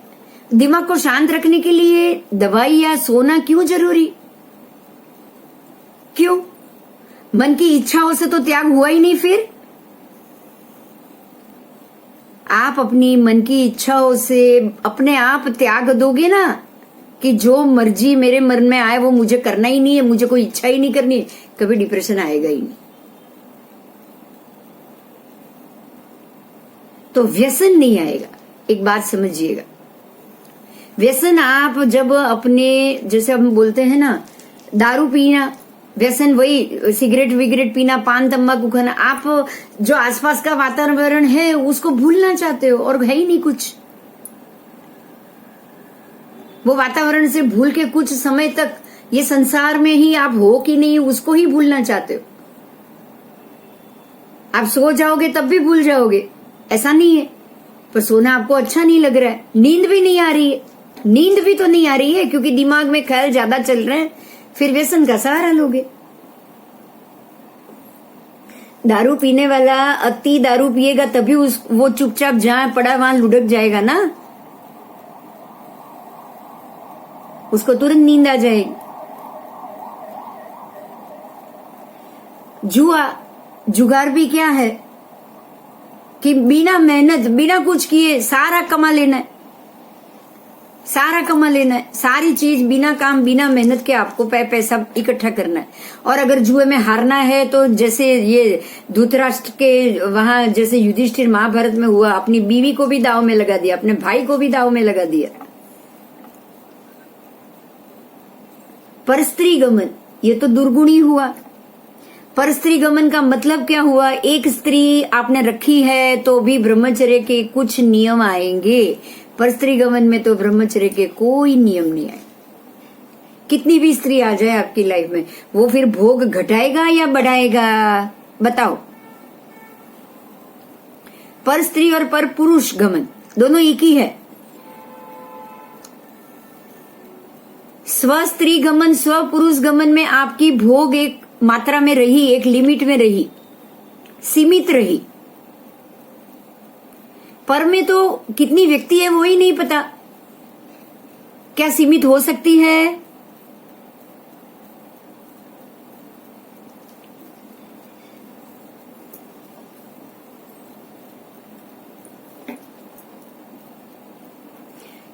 दिमाग को शांत रखने के लिए दवाई या सोना क्यों जरूरी? क्यों? मन की इच्छाओं से तो त्याग हुआ ही नहीं। फिर आप अपनी मन की इच्छाओं से अपने आप त्याग दोगे ना कि जो मर्जी मेरे मन में आए वो मुझे करना ही नहीं है, मुझे कोई इच्छा ही नहीं करनी है, कभी डिप्रेशन आएगा ही नहीं। तो व्यसन नहीं आएगा। एक बात समझिएगा, व्यसन आप जब अपने, जैसे हम बोलते हैं ना दारू पीना, व्यसन वही सिगरेट विगरेट पीना, पान तंबाकू खाना। आप जो आसपास का वातावरण है उसको भूलना चाहते हो और है ही नहीं कुछ। वो वातावरण से भूल के कुछ समय तक ये संसार में ही आप हो कि नहीं उसको ही भूलना चाहते हो। आप सो जाओगे तब भी भूल जाओगे, ऐसा नहीं है। पर सोना आपको अच्छा नहीं लग रहा है, नींद भी नहीं आ रही है। नींद भी तो नहीं आ रही है क्योंकि दिमाग में ख्याल ज्यादा चल रहे हैं। फिर व्यसन का सहारा लोगे। दारू पीने वाला अति दारू पिएगा तभी वो चुपचाप जहां पड़ा वहां लुढ़क जाएगा ना, उसको तुरंत नींद आ जाएगी। जुगार भी क्या है कि बिना मेहनत बिना कुछ किए सारा कमा लेना है, सारा कमा लेना है। सारी चीज बिना काम बिना मेहनत के आपको पैसा इकट्ठा करना है। और अगर जुए में हारना है तो जैसे ये धृतराष्ट्र के वहां जैसे युधिष्ठिर महाभारत में हुआ, अपनी बीवी को भी दाव में लगा दिया, अपने भाई को भी दाव में लगा दिया। परस्त्री गमन, ये तो दुर्गुणी हुआ। परस्त्री गमन का मतलब क्या हुआ? एक स्त्री आपने रखी है तो भी ब्रह्मचर्य के कुछ नियम आएंगे। परस्त्री गमन में तो ब्रह्मचर्य के कोई नियम नहीं आए। कितनी भी स्त्री आ जाए आपकी लाइफ में, वो फिर भोग घटाएगा या बढ़ाएगा? बताओ। पर स्त्री और पर पुरुष गमन दोनों एक ही है। स्व स्त्री गमन स्व पुरुष गमन में आपकी भोग एक मात्रा में रही, एक लिमिट में रही, सीमित रही। पर में तो कितनी व्यक्ति है वो ही नहीं पता। क्या सीमित हो सकती है?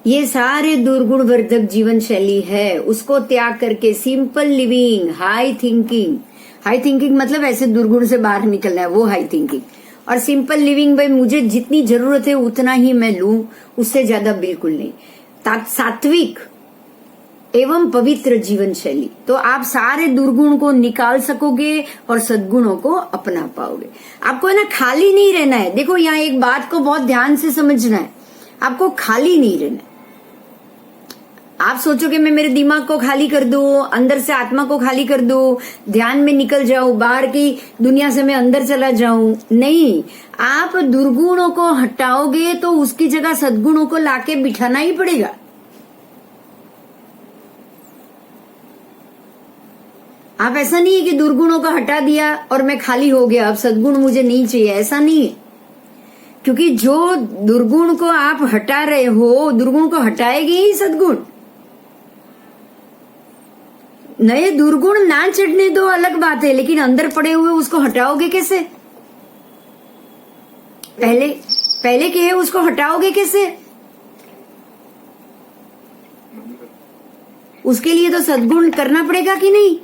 ये सारे दुर्गुण वर्धक जीवन शैली है, उसको त्याग करके simple living, high thinking. High thinking मतलब ऐसे दुर्गुण से बाहर निकलना है, वो हाई थिंकिंग। और सिंपल लिविंग भाई मुझे जितनी जरूरत है उतना ही मैं लूं, उससे ज्यादा बिल्कुल नहीं। सात्विक एवं पवित्र जीवन शैली, तो आप सारे दुर्गुण को निकाल सकोगे और सद्गुणों को अपना पाओगे। आपको है ना खाली नहीं रहना है। देखो यहाँ एक बात को बहुत ध्यान से समझना है, आपको खाली नहीं रहना है। आप सोचोगे मैं मेरे दिमाग को खाली कर दूं, अंदर से आत्मा को खाली कर दूं, ध्यान में निकल जाऊं, बाहर की दुनिया से मैं अंदर चला जाऊं। नहीं, आप दुर्गुणों को हटाओगे तो उसकी जगह सद्गुणों को लाके बिठाना ही पड़ेगा। आप ऐसा नहीं है कि दुर्गुणों को हटा दिया और मैं खाली हो गया, अब सद्गुण मुझे नहीं चाहिए, ऐसा नहीं है। क्योंकि जो दुर्गुण को आप हटा रहे हो, दुर्गुण को हटाएगी ही सद्गुण। नए दुर्गुण ना चढ़ने दो अलग बात है, लेकिन अंदर पड़े हुए उसको हटाओगे कैसे? पहले के है उसको हटाओगे कैसे? उसके लिए तो सद्गुण करना पड़ेगा कि नहीं?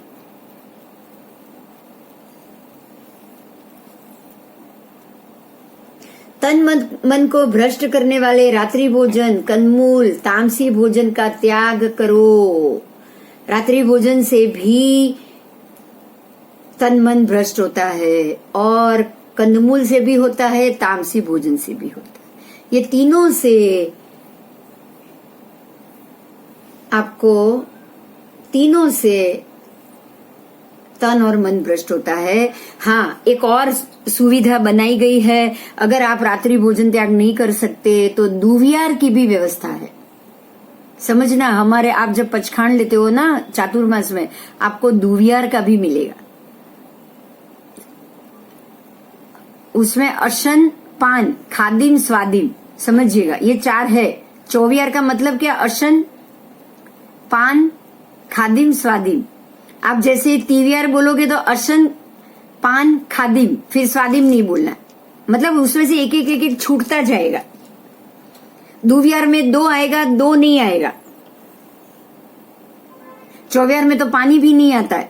तन मन को भ्रष्ट करने वाले रात्रि भोजन, कंदमूल, तामसी भोजन का त्याग करो। रात्रि भोजन से भी तन मन भ्रष्ट होता है और कंदमूल से भी होता है, तामसी भोजन से भी होता है। ये तीनों से आपको, तीनों से तन और मन भ्रष्ट होता है। हाँ, एक और सुविधा बनाई गई है, अगर आप रात्रि भोजन त्याग नहीं कर सकते तो दुवियार की भी व्यवस्था है। समझना, हमारे आप जब पचखांड लेते हो ना चातुर्मास में, आपको दुवियार का भी मिलेगा। उसमें अशन, पान, खादिम, स्वादिम, समझिएगा ये 4 है। चौवियार का मतलब क्या? अशन, पान, खादिम, स्वादिम। आप जैसे तीवियार बोलोगे तो अशन, पान, खादिम, फिर स्वादिम नहीं बोलना, मतलब उसमें से एक एक एक एक छूटता जाएगा। दुवियार में 2 आएगा, 2 नहीं आएगा। चौवियार में तो पानी भी नहीं आता है,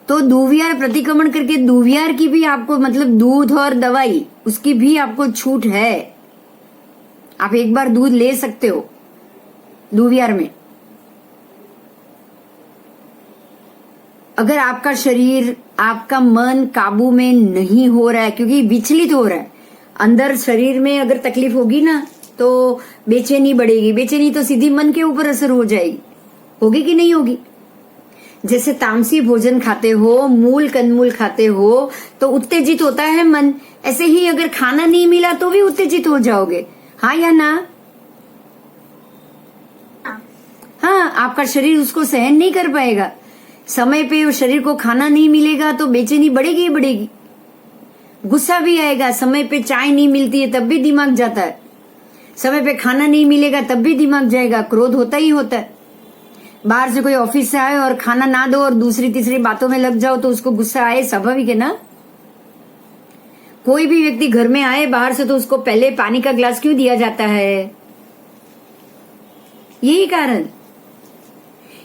तो दुवियार प्रतिक्रमण करके दुवियार की भी आपको, मतलब दूध और दवाई, उसकी भी आपको छूट है। आप एक बार दूध ले सकते हो दुवियार में। अगर आपका शरीर, आपका मन काबू में नहीं हो रहा है, क्योंकि विचलित हो रहा है अंदर, शरीर में अगर तकलीफ होगी ना तो बेचैनी बढ़ेगी। बेचैनी तो सीधी मन के ऊपर असर हो जाएगी, होगी कि नहीं होगी? जैसे तामसी भोजन खाते हो, मूल कंदमूल खाते हो तो उत्तेजित होता है मन, ऐसे ही अगर खाना नहीं मिला तो भी उत्तेजित हो जाओगे। हाँ या ना? हाँ, आपका शरीर उसको सहन नहीं कर पाएगा। समय पे शरीर को खाना नहीं मिलेगा तो बेचैनी बढ़ेगी ही बढ़ेगी। गुस्सा भी आएगा, समय पे चाय नहीं मिलती है तब भी दिमाग जाता है, समय पे खाना नहीं मिलेगा तब भी दिमाग जाएगा, क्रोध होता ही होता है। बाहर से कोई ऑफिस से आए और खाना ना दो और दूसरी तीसरी बातों में लग जाओ तो उसको गुस्सा आए, स्वाभाविक है ना। कोई भी व्यक्ति घर में आए बाहर से तो उसको पहले पानी का ग्लास क्यों दिया जाता है? यही कारण।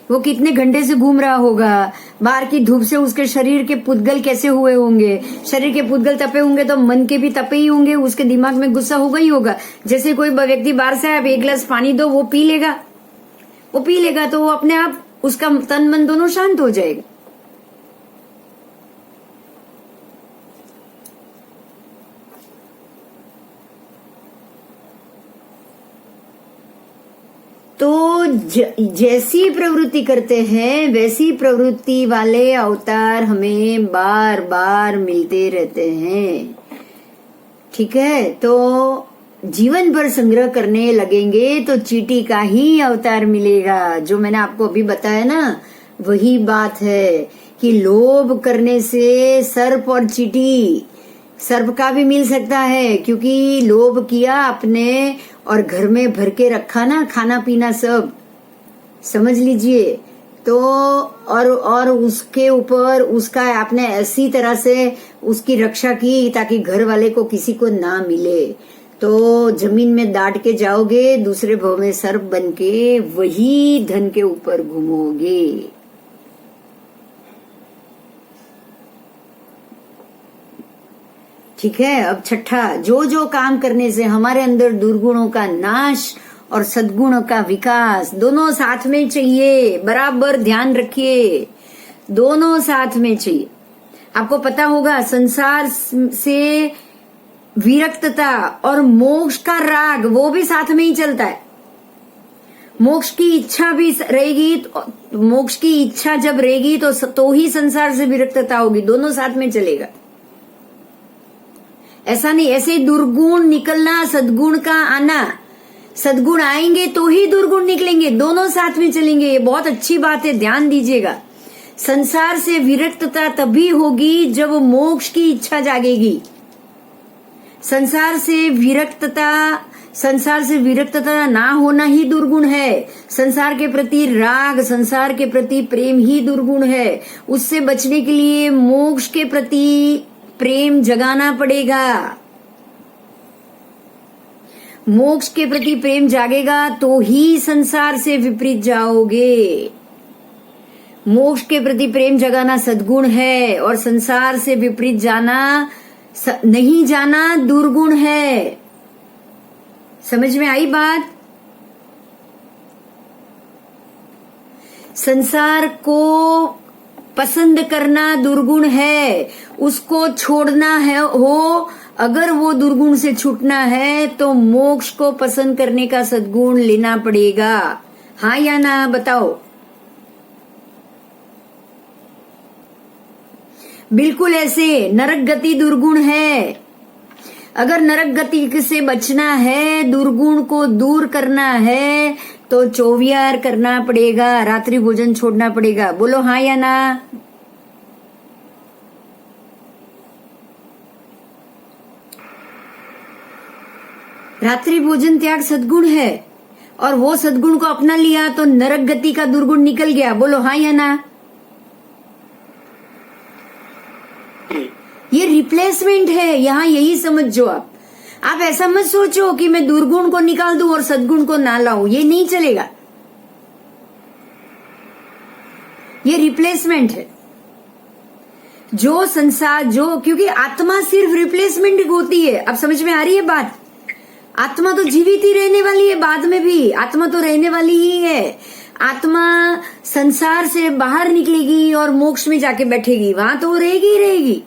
वो कितने घंटे से घूम रहा होगा, बाहर की धूप से उसके शरीर के पुद्गल कैसे हुए होंगे, शरीर के पुद्गल तपे होंगे तो मन के भी तपे ही होंगे, उसके दिमाग में गुस्सा होगा ही होगा। जैसे कोई व्यक्ति बाहर से आए, 1 गिलास पानी दो, वो पी लेगा तो वो अपने आप, उसका तन मन दोनों शांत हो जाएगा। तो जैसी प्रवृत्ति करते हैं वैसी प्रवृत्ति वाले अवतार हमें बार बार मिलते रहते हैं। ठीक है, तो जीवन भर संग्रह करने लगेंगे तो चींटी का ही अवतार मिलेगा। जो मैंने आपको अभी बताया ना, वही बात है कि लोभ करने से सर्प और चींटी, सर्प का भी मिल सकता है क्योंकि लोभ किया आपने और घर में भर के रखा ना खाना पीना सब, समझ लीजिए। तो और उसके ऊपर उसका आपने ऐसी तरह से उसकी रक्षा की ताकि घर वाले को किसी को ना मिले, तो जमीन में दाट के जाओगे, दूसरे भाव में सर्प बन के वही धन के ऊपर घूमोगे। ठीक है, अब छठा, जो जो काम करने से हमारे अंदर दुर्गुणों का नाश और सद्गुणों का विकास दोनों साथ में चाहिए। बराबर ध्यान रखिए, दोनों साथ में चाहिए। आपको पता होगा संसार से विरक्तता और मोक्ष का राग वो भी साथ में ही चलता है। मोक्ष की इच्छा भी रहेगी, मोक्ष की इच्छा जब रहेगी तो ही संसार से विरक्तता होगी, दोनों साथ में चलेगा। ऐसा नहीं ऐसे दुर्गुण निकलना, सद्गुण का आना, सद्गुण आएंगे तो ही दुर्गुण निकलेंगे, दोनों साथ में चलेंगे। ये बहुत अच्छी बात है, ध्यान दीजिएगा। संसार से विरक्तता तभी होगी जब मोक्ष की इच्छा जागेगी। संसार से विरक्तता ना होना ही दुर्गुण है। संसार के प्रति राग, संसार के प्रति प्रेम ही दुर्गुण है। उससे बचने के लिए मोक्ष के प्रति प्रेम जगाना पड़ेगा। मोक्ष के प्रति प्रेम जागेगा तो ही संसार से विपरीत जाओगे। मोक्ष के प्रति प्रेम जगाना सद्गुण है और संसार से विपरीत जाना, नहीं जाना दुर्गुण है। समझ में आई बात? संसार को पसंद करना दुर्गुण है, उसको छोड़ना है हो अगर वो दुर्गुण से छूटना है तो मोक्ष को पसंद करने का सद्गुण लेना पड़ेगा। हाँ या ना बताओ। बिल्कुल ऐसे। नरक गति दुर्गुण है। अगर नरक गति से बचना है, दुर्गुण को दूर करना है, तो चौविहार करना पड़ेगा, रात्रि भोजन छोड़ना पड़ेगा। बोलो हाँ या ना। रात्रि भोजन त्याग सद्गुण है, और वो सद्गुण को अपना लिया तो नरक गति का दुर्गुण निकल गया। बोलो हाँ या ना। ये रिप्लेसमेंट है, यहां यही समझो आप ऐसा मत सोचो कि मैं दुर्गुण को निकाल दूं और सद्गुण को ना लाऊं, ये नहीं चलेगा। ये रिप्लेसमेंट है। जो संसार क्योंकि आत्मा सिर्फ रिप्लेसमेंट होती है। अब समझ में आ रही है बात। आत्मा तो जीवित ही रहने वाली है, बाद में भी आत्मा तो रहने वाली ही है। आत्मा संसार से बाहर निकलेगी और मोक्ष में जाके बैठेगी, वहां तो रहेगी ही रहेगी।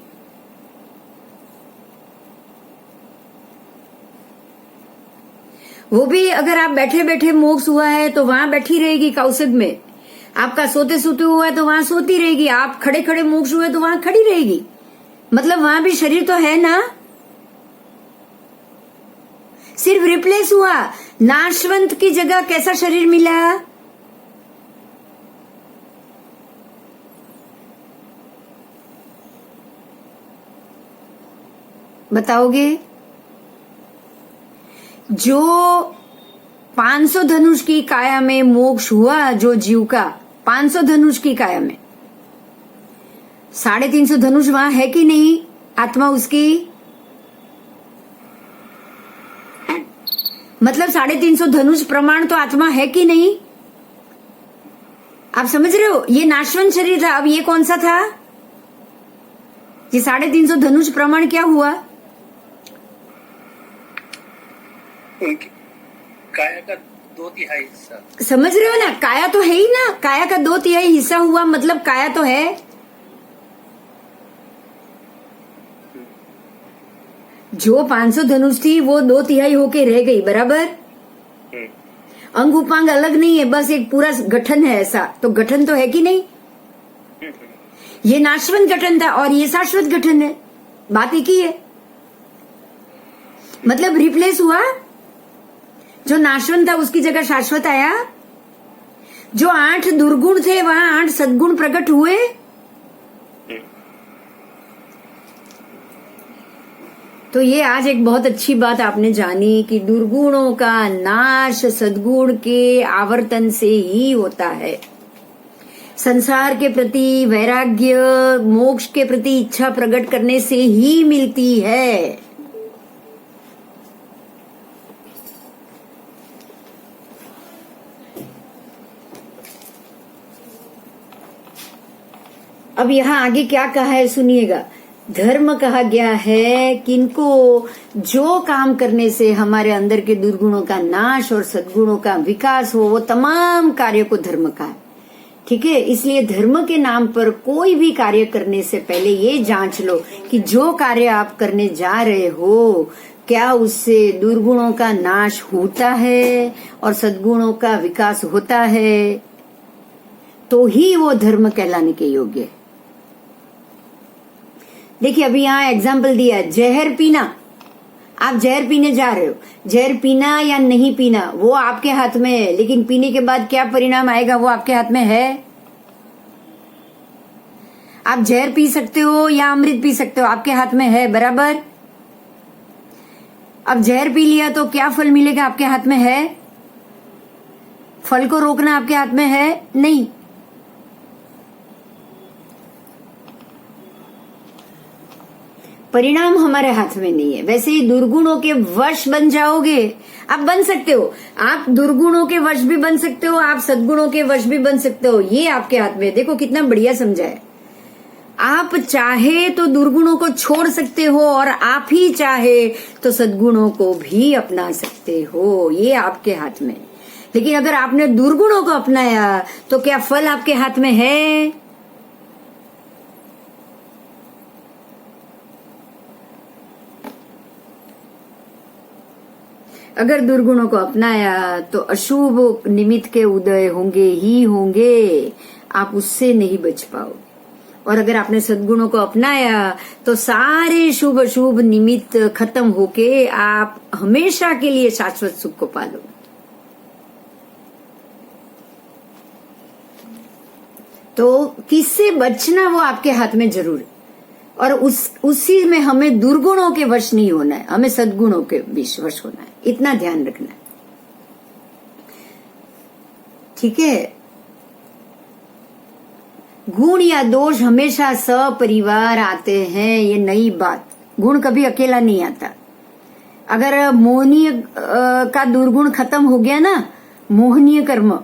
वो भी अगर आप बैठे बैठे मोक्ष हुआ है तो वहां बैठी रहेगी कौसद में। आपका सोते सोते हुआ है तो वहां सोती रहेगी। आप खड़े खड़े मोक्ष हुए तो वहां खड़ी रहेगी। मतलब वहां भी शरीर तो है ना, सिर्फ रिप्लेस हुआ। नाशवंत की जगह कैसा शरीर मिला? बताओगे? जो 500 धनुष की काया में मोक्ष हुआ, जो जीव का 500 धनुष की काया में, 350 धनुष वहां है कि नहीं? आत्मा उसकी मतलब 350 धनुष प्रमाण तो आत्मा है कि नहीं? आप समझ रहे हो? ये नाशवंत शरीर था। अब ये कौन सा था? ये 350 धनुष प्रमाण क्या हुआ? काया का 2/3 हिस्सा। समझ रहे हो ना? काया तो है ही ना। काया का 2/3 हिस्सा हुआ, मतलब काया तो है। जो 500 धनुष थी वो 2/3 होके रह गई, बराबर। अंग उपांग अलग नहीं है, बस एक पूरा गठन है ऐसा। तो गठन तो है कि नहीं? ये नाशवंत गठन था और ये शाश्वत गठन है। बात एक ही है। मतलब रिप्लेस हुआ। जो नाशवंत था उसकी जगह शाश्वत आया। जो 8 दुर्गुण थे वहां 8 सद्गुण प्रकट हुए। तो ये आज एक बहुत अच्छी बात आपने जानी कि दुर्गुणों का नाश सद्गुण के आवर्तन से ही होता है। संसार के प्रति वैराग्य, मोक्ष के प्रति इच्छा प्रकट करने से ही मिलती है। अब यहाँ आगे क्या कहा है सुनिएगा। धर्म कहा गया है किनको जो काम करने से हमारे अंदर के दुर्गुणों का नाश और सद्गुणों का विकास हो, वो तमाम कार्य को धर्म कहा है। ठीक है, इसलिए धर्म के नाम पर कोई भी कार्य करने से पहले ये जांच लो कि जो कार्य आप करने जा रहे हो क्या उससे दुर्गुणों का नाश होता है और सद्गुणों का विकास होता है, तो ही वो धर्म कहलाने के योग्य है। देखिए अभी यहाँ एग्जाम्पल दिया है, जहर पीना। आप जहर पीने जा रहे हो, जहर पीना या नहीं पीना वो आपके हाथ में है, लेकिन पीने के बाद क्या परिणाम आएगा वो आपके हाथ में है। आप जहर पी सकते हो या अमृत पी सकते हो, आपके हाथ में है, बराबर। अब जहर पी लिया तो क्या फल मिलेगा, आपके हाथ में है। फल को रोकना आपके हाथ में है नहीं। परिणाम हमारे हाथ में नहीं है। वैसे ही दुर्गुणों के वश बन जाओगे, आप बन सकते हो। आप दुर्गुणों के वश भी बन सकते हो, आप सद्गुणों के वश भी बन सकते हो, ये आपके हाथ में है। देखो कितना बढ़िया समझा है। आप चाहे तो दुर्गुणों को छोड़ सकते हो और आप ही चाहे तो सद्गुणों को भी अपना सकते हो, ये आपके हाथ में। लेकिन अगर आपने दुर्गुणों को अपनाया तो क्या फल आपके हाथ में है। अगर दुर्गुणों को अपनाया तो अशुभ निमित्त के उदय होंगे ही होंगे, आप उससे नहीं बच पाओ। और अगर आपने सद्गुणों को अपनाया तो सारे शुभ अशुभ निमित्त खत्म होके आप हमेशा के लिए शाश्वत सुख को पालो। तो किससे बचना वो आपके हाथ में जरूर है, और उसी में हमें दुर्गुणों के वश नहीं होना है, हमें सद्गुणों के वश होना है, इतना ध्यान रखना है। ठीक है। गुण या दोष हमेशा सपरिवार आते हैं, ये नई बात। गुण कभी अकेला नहीं आता। अगर मोहनीय का दुर्गुण खत्म हो गया ना, मोहनीय कर्म,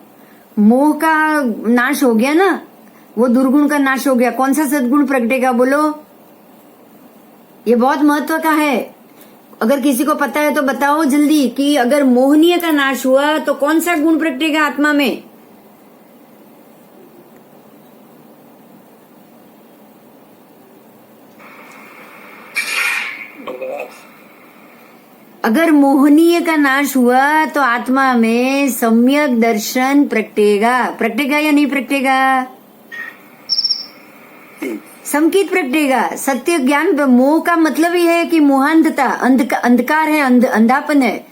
मोह का नाश हो गया ना, वो दुर्गुण का नाश हो गया, कौन सा सद्गुण प्रगटेगा बोलो? ये बहुत महत्व का है। अगर किसी को पता है तो बताओ जल्दी कि अगर मोहनीय का नाश हुआ तो कौन सा गुण प्रगटेगा आत्मा में? अगर मोहनीय का नाश हुआ तो आत्मा में सम्यक दर्शन प्रगटेगा। प्रगटेगा या नहीं प्रगटेगा? समकित प्रगटेगा। सत्य ज्ञान, मोह का मतलब ही है कि मोहांधता, अंधकार है, अंधापन है।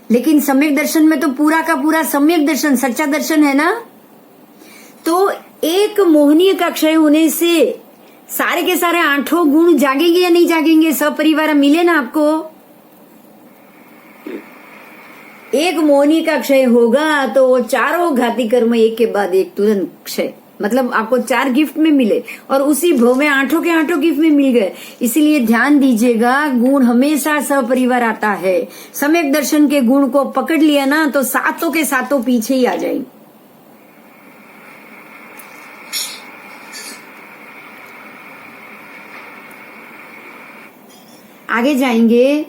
लेकिन सम्यक दर्शन में तो पूरा का पूरा सम्यक दर्शन, सच्चा दर्शन है ना। तो एक मोहनीय का क्षय होने से सारे के सारे 8 गुण जागेंगे या नहीं जागेंगे? सपरिवार मिले ना आपको। एक मोहनी का क्षय होगा तो वो चारों घाती कर्म एक के बाद एक तुरंत क्षय, मतलब आपको 4 गिफ्ट में मिले और उसी भव में 8 के 8 गिफ्ट में मिल गए। इसलिए ध्यान दीजिएगा, गुण हमेशा सपरिवार आता है। सम्यक दर्शन के गुण को पकड़ लिया ना तो 7 के 7 पीछे ही आ जाएंगे। आगे जाएंगे।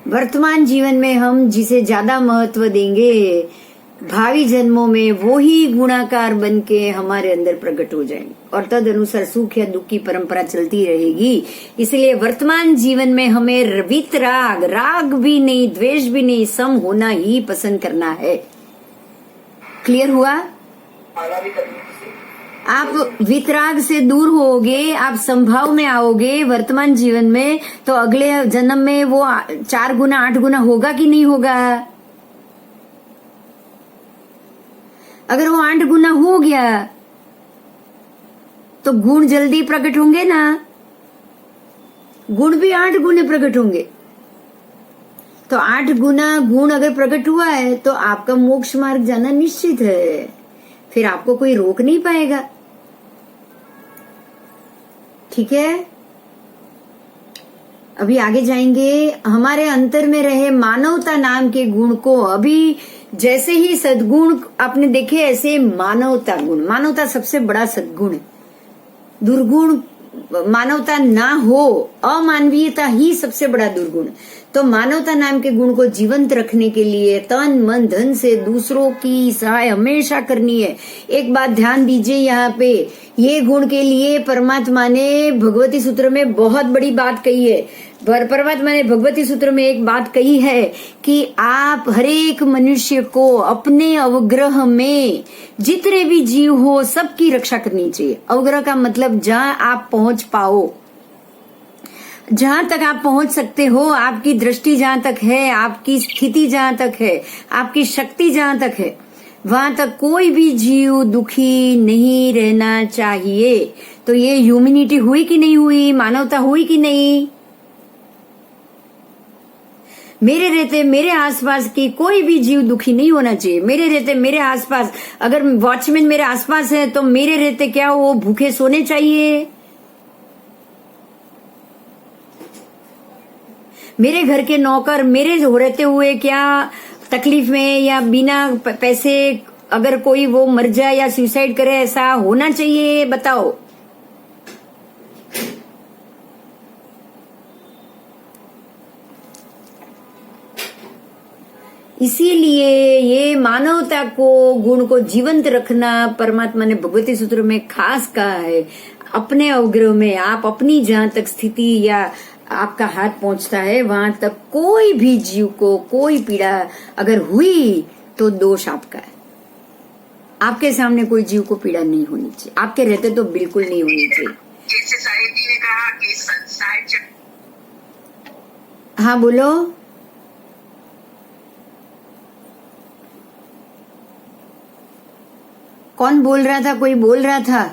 वर्तमान जीवन में हम जिसे ज्यादा महत्व देंगे, भावी जन्मों में वो ही गुणाकार बन के हमारे अंदर प्रकट हो जाएंगे और तद अनुसार सुख या दुख की परंपरा चलती रहेगी। इसलिए वर्तमान जीवन में हमें वितराग, राग भी नहीं, द्वेष भी नहीं, सम होना ही पसंद करना है। क्लियर हुआ? आप वितराग से दूर होगे, आप संभाव में आओगे वर्तमान जीवन में, तो अगले जन्म में वो 4 गुना 8 गुना होगा कि नहीं होगा? अगर वो 8 गुना हो गया तो गुण जल्दी प्रकट होंगे ना, गुण भी 8 गुने प्रकट होंगे। तो 8 गुना गुण अगर प्रकट हुआ है तो आपका मोक्ष मार्ग जाना निश्चित है, फिर आपको कोई रोक नहीं पाएगा। ठीक है। अभी आगे जाएंगे। हमारे अंतर में रहे मानवता नाम के गुण को, अभी जैसे ही सद्गुण आपने देखे ऐसे मानवता गुण, मानवता सबसे बड़ा सद्गुण है। दुर्गुण मानवता ना हो, अमानवीयता ही सबसे बड़ा दुर्गुण। तो मानवता नाम के गुण को जीवंत रखने के लिए तन मन धन से दूसरों की सहाय हमेशा करनी है। एक बात ध्यान दीजिए यहाँ पे, ये गुण के लिए परमात्मा ने भगवती सूत्र में बहुत बड़ी बात कही है। परमात्मा ने भगवती सूत्र में एक बात कही है कि आप हरेक मनुष्य को अपने अवग्रह में जितने भी जीव हो सबकी रक्षा करनी चाहिए। अवग्रह का मतलब जहां आप पहुंच पाओ, जहां तक आप पहुंच सकते हो, आपकी दृष्टि जहां तक है, आपकी स्थिति जहां तक है, आपकी शक्ति जहां तक है, वहां तक कोई भी जीव दुखी नहीं रहना चाहिए। तो ये ह्यूमैनिटी हुई कि नहीं हुई? मानवता हुई कि नहीं? मेरे रहते मेरे आसपास की कोई भी जीव दुखी नहीं होना चाहिए। मेरे रहते मेरे आसपास, अगर वॉचमैन मेरे आसपास है तो मेरे रहते क्या वो भूखे सोने चाहिए? मेरे घर के नौकर मेरे रहते हुए क्या तकलीफ में या बिना पैसे अगर कोई वो मर जाए या सुसाइड करे, ऐसा होना चाहिए? बताओ। इसीलिए ये मानवता को, गुण को जीवंत रखना परमात्मा ने भगवती सूत्र में खास कहा है। अपने अवग्रह में आप अपनी जहां तक स्थिति या आपका हाथ पहुंचता है वहां तक कोई भी जीव को कोई पीड़ा अगर हुई तो दोष आपका है। आपके सामने कोई जीव को पीड़ा नहीं होनी चाहिए, आपके रहते तो बिल्कुल नहीं होनी चाहिए। जैसे साहिब जी ने कहा कि हाँ बोलो। कौन बोल रहा था? कोई बोल रहा था?